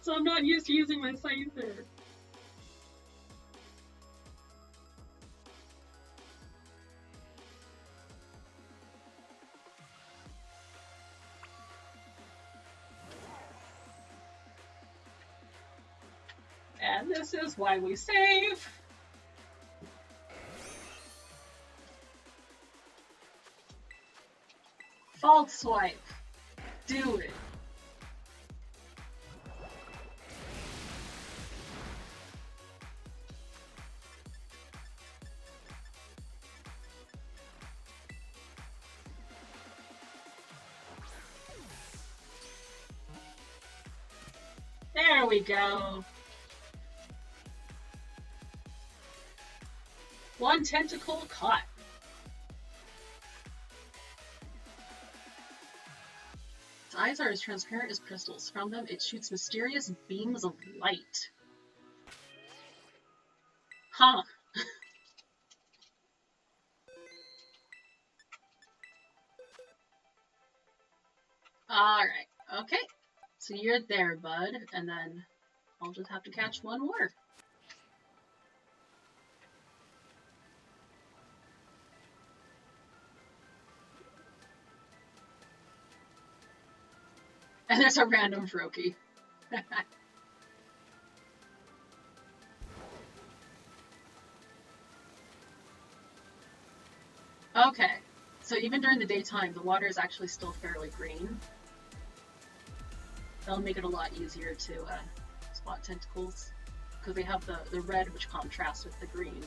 So I'm not used to using my Scyther. And this is why we save. Volt Swipe. Do it. There we go. One tentacle caught. Its eyes are as transparent as crystals. From them, it shoots mysterious beams of light. Huh. Alright, okay. So you're there, bud, and then I'll just have to catch one more. And there's a random Froakie. Okay, so even during the daytime, the water is actually still fairly green. That'll make it a lot easier to spot tentacles, because they have the red which contrasts with the green.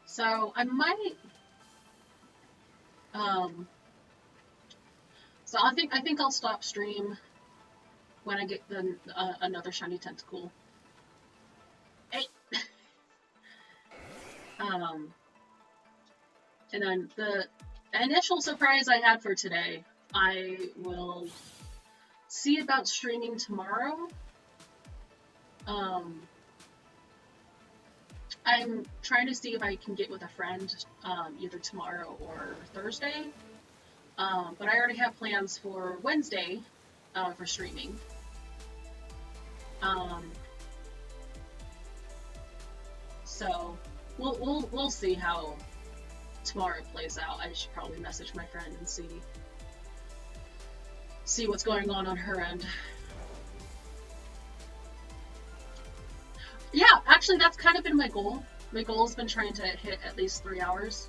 So I might, so I think I'll stop stream when I get the another shiny tentacle. Hey. And then the initial surprise I had for today, I will see about streaming tomorrow. I'm trying to see if I can get with a friend either tomorrow or Thursday. But I already have plans for Wednesday for streaming. So we'll see how tomorrow plays out. I should probably message my friend and see what's going on her end. Yeah, actually that's kind of been my goal. My goal has been trying to hit at least 3 hours.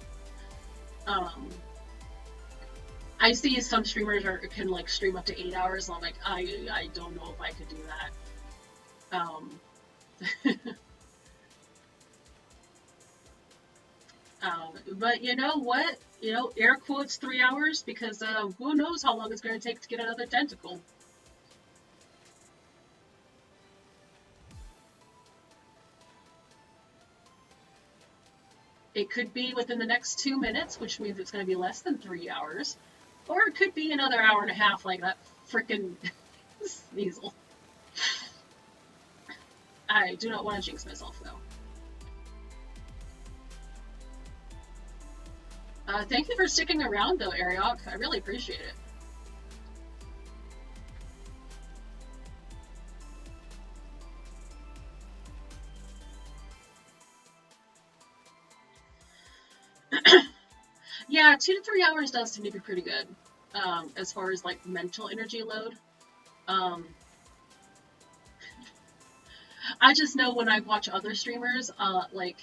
I see some streamers can like stream up to 8 hours, and I'm like, I don't know if I could do that. But you know what? You know, air quotes 3 hours because who knows how long it's going to take to get another tentacle. It could be within the next 2 minutes, which means it's going to be less than 3 hours, or it could be another hour and a half, like that frickin' Sneasel. I do not want to jinx myself though. Thank you for sticking around though, Ariok. I really appreciate it. Yeah, 2 to 3 hours does seem to be pretty good, as far as like mental energy load. Um, I just know when I watch other streamers, like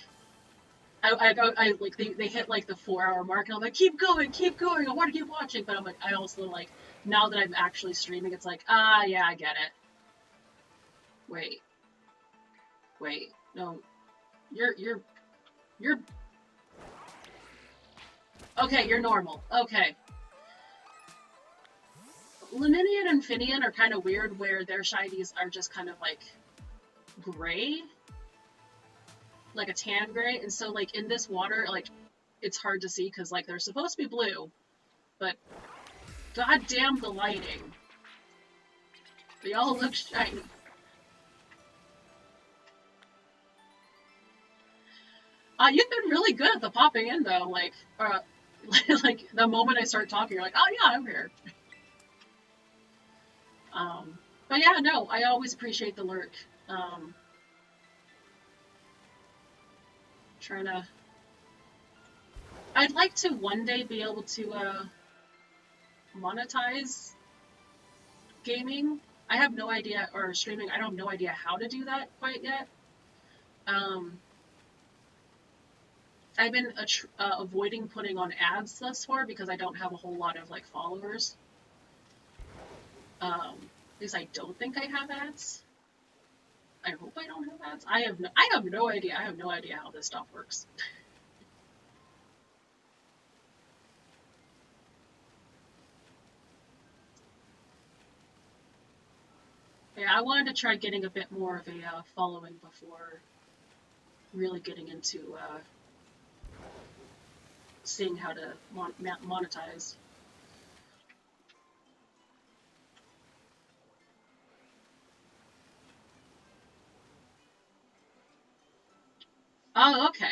I like they hit like the 4 hour mark, and I'm like, keep going, keep going. I want to keep watching, but I'm like, I also like now that I'm actually streaming, it's like, yeah, I get it. Wait, wait, no, you're okay. You're normal. Okay. Luminian and Finian are kind of weird, where their shinies are just kind of like gray, like a tan gray, and so like in this water, like it's hard to see because like they're supposed to be blue, but goddamn the lighting. They all look shiny. You've been really good at the popping in though, like, like the moment I start talking, you're like, oh yeah, I'm here. But yeah, no, I always appreciate the lurk. Um, trying to, I'd like to one day be able to monetize gaming. I have no idea, or streaming. I don't have no idea how to do that quite yet. Um, I've been avoiding putting on ads thus far because I don't have a whole lot of like followers. Because I don't think I have ads. I hope I don't have ads. I have no idea. I have no idea how this stuff works. Yeah, I wanted to try getting a bit more of a following before really getting into seeing how to monetize. Oh, okay.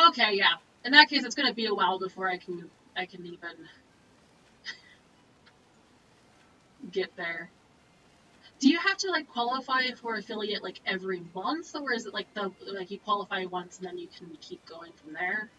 Okay, yeah. In that case, it's going to be a while before I can even get there. Do you have to like qualify for affiliate like every month, or is it like the like you qualify once and then you can keep going from there?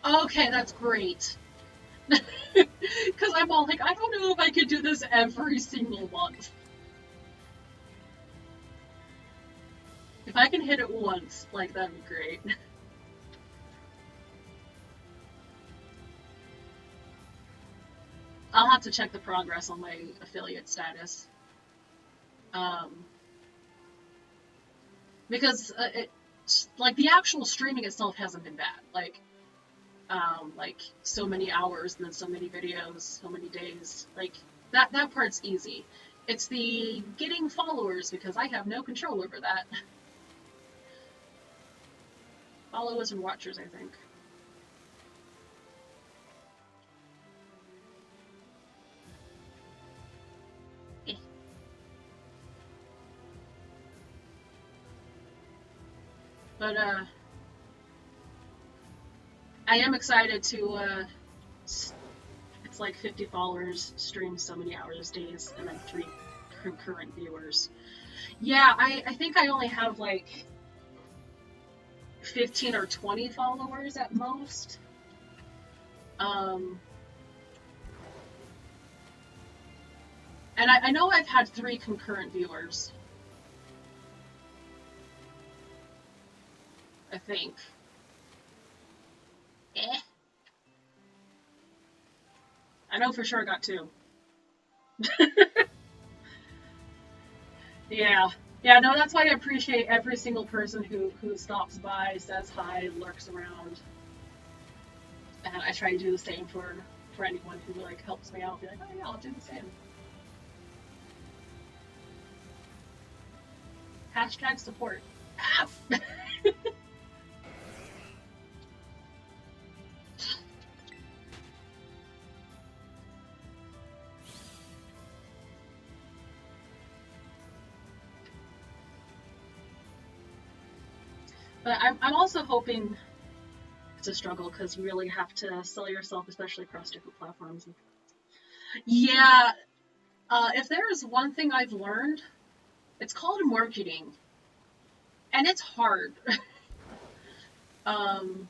Okay, that's great. Because I'm all like, I don't know if I could do this every single month. If I can hit it once, like, that'd be great. I'll have to check the progress on my affiliate status. Um, because like, the actual streaming itself hasn't been bad. Like so many hours and then so many videos, so many days. Like, that part's easy. It's the getting followers because I have no control over that. Followers and watchers, I think. Eh. But I am excited to it's like 50 followers, stream so many hours days, and then concurrent viewers. Yeah, I think I only have like 15 or 20 followers at most. And I know I've had 3 concurrent viewers. I think. Eh. I know for sure I got 2. Yeah. Yeah, no, that's why I appreciate every single person who stops by, says hi, lurks around. And I try to do the same for anyone who like helps me out. Be like, oh yeah, I'll do the same. Hashtag support. Ah! But I'm also hoping it's a struggle because you really have to sell yourself, especially across different platforms. Yeah, if there is one thing I've learned, it's called marketing, and it's hard. um,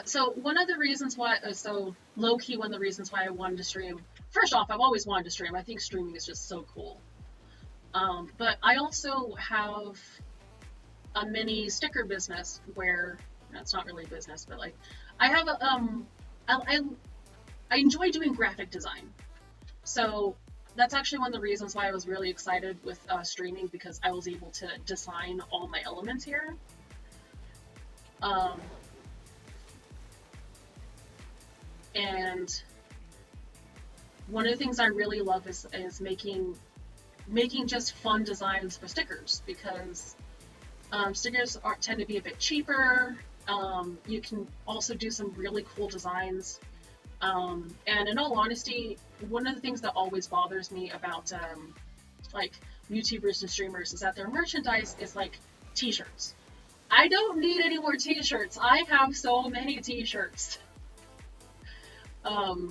so one of the reasons why, so low key, one of the reasons why I wanted to stream. First off, I've always wanted to stream. I think streaming is just so cool. But I also have a mini sticker business where it's not really a business, but like I have a I enjoy doing graphic design. So that's actually one of the reasons why I was really excited with streaming, because I was able to design all my elements here. And one of the things I really love is making just fun designs for stickers, because stickers tend to be a bit cheaper. You can also do some really cool designs. And in all honesty, one of the things that always bothers me about like YouTubers and streamers is that their merchandise is like t-shirts. I don't need any more t-shirts. I have so many t-shirts. I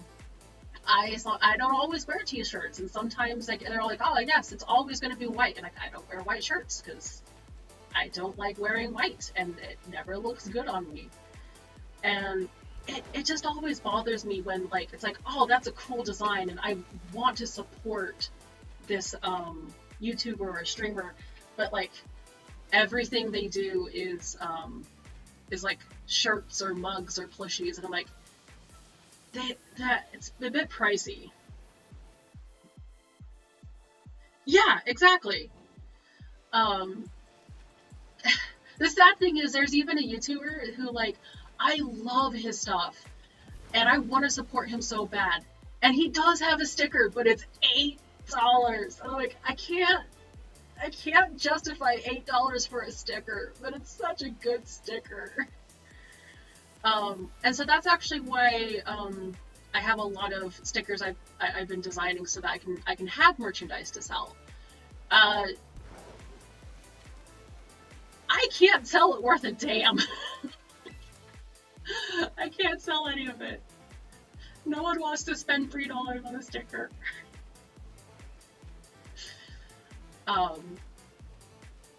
don't always wear t-shirts, and sometimes like they're like, oh yes, it's always going to be white, and I don't wear white shirts because I don't like wearing white, and it never looks good on me. And it just always bothers me when like it's like, oh, that's a cool design, and I want to support this YouTuber or streamer, but like everything they do is like shirts or mugs or plushies, and I'm like, that it's a bit pricey. Yeah, exactly. Um, the sad thing is, there's even a YouTuber who like I love his stuff, and I want to support him so bad, and he does have a sticker, but it's $8. I'm like, I can't justify $8 for a sticker, but it's such a good sticker. And so that's actually why I have a lot of stickers I've been designing so that I can have merchandise to sell. I can't sell it worth a damn. I can't sell any of it. No one wants to spend $3 on a sticker.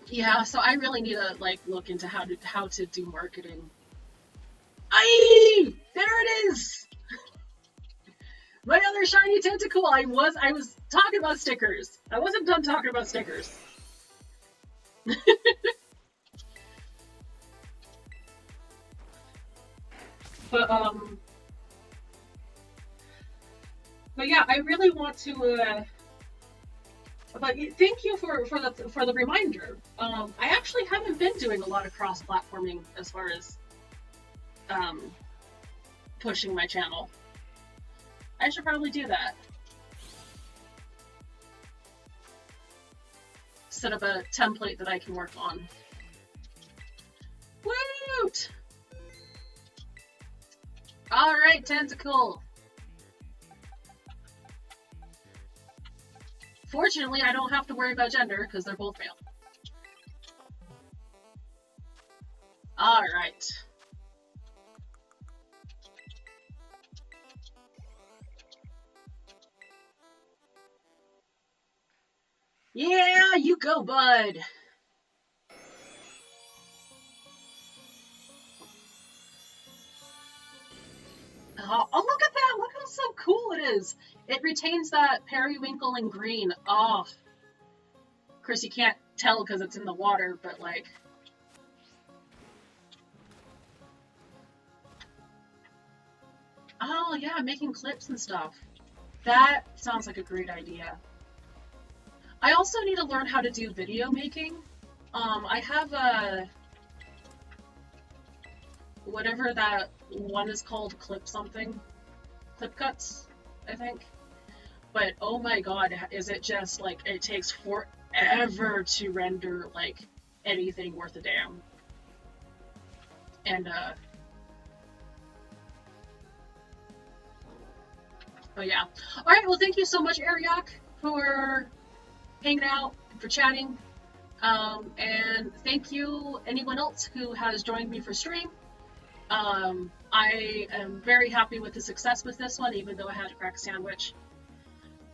Yeah, so I really need to like look into how to do marketing. Aye! There it is! My other shiny tentacle! I was talking about stickers. I wasn't done talking about stickers. But yeah, I really want to but thank you for the reminder. I actually haven't been doing a lot of cross-platforming as far as pushing my channel. I should probably do that. Set up a template that I can work on. Woot! Alright, Tentacle! Fortunately, I don't have to worry about gender, because they're both male. Alright. Yeah, you go, bud. Oh, look at that! Look how so cool it is. It retains that periwinkle and green. Oh, of course you can't tell because it's in the water, but like, oh yeah, making clips and stuff. That sounds like a great idea. I also need to learn how to do video making. I have a whatever that one is called, clip something, clip cuts, I think. But oh my god, is it just like it takes forever to render like anything worth a damn. And but yeah. All right, well thank you so much, Ariok, for hanging out, for chatting. And thank you anyone else who has joined me for stream. I am very happy with the success with this one, even though I had to crack a sandwich.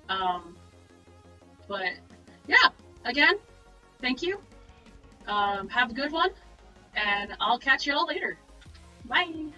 Um, but yeah, again, thank you. Have a good one, and I'll catch you all later. Bye.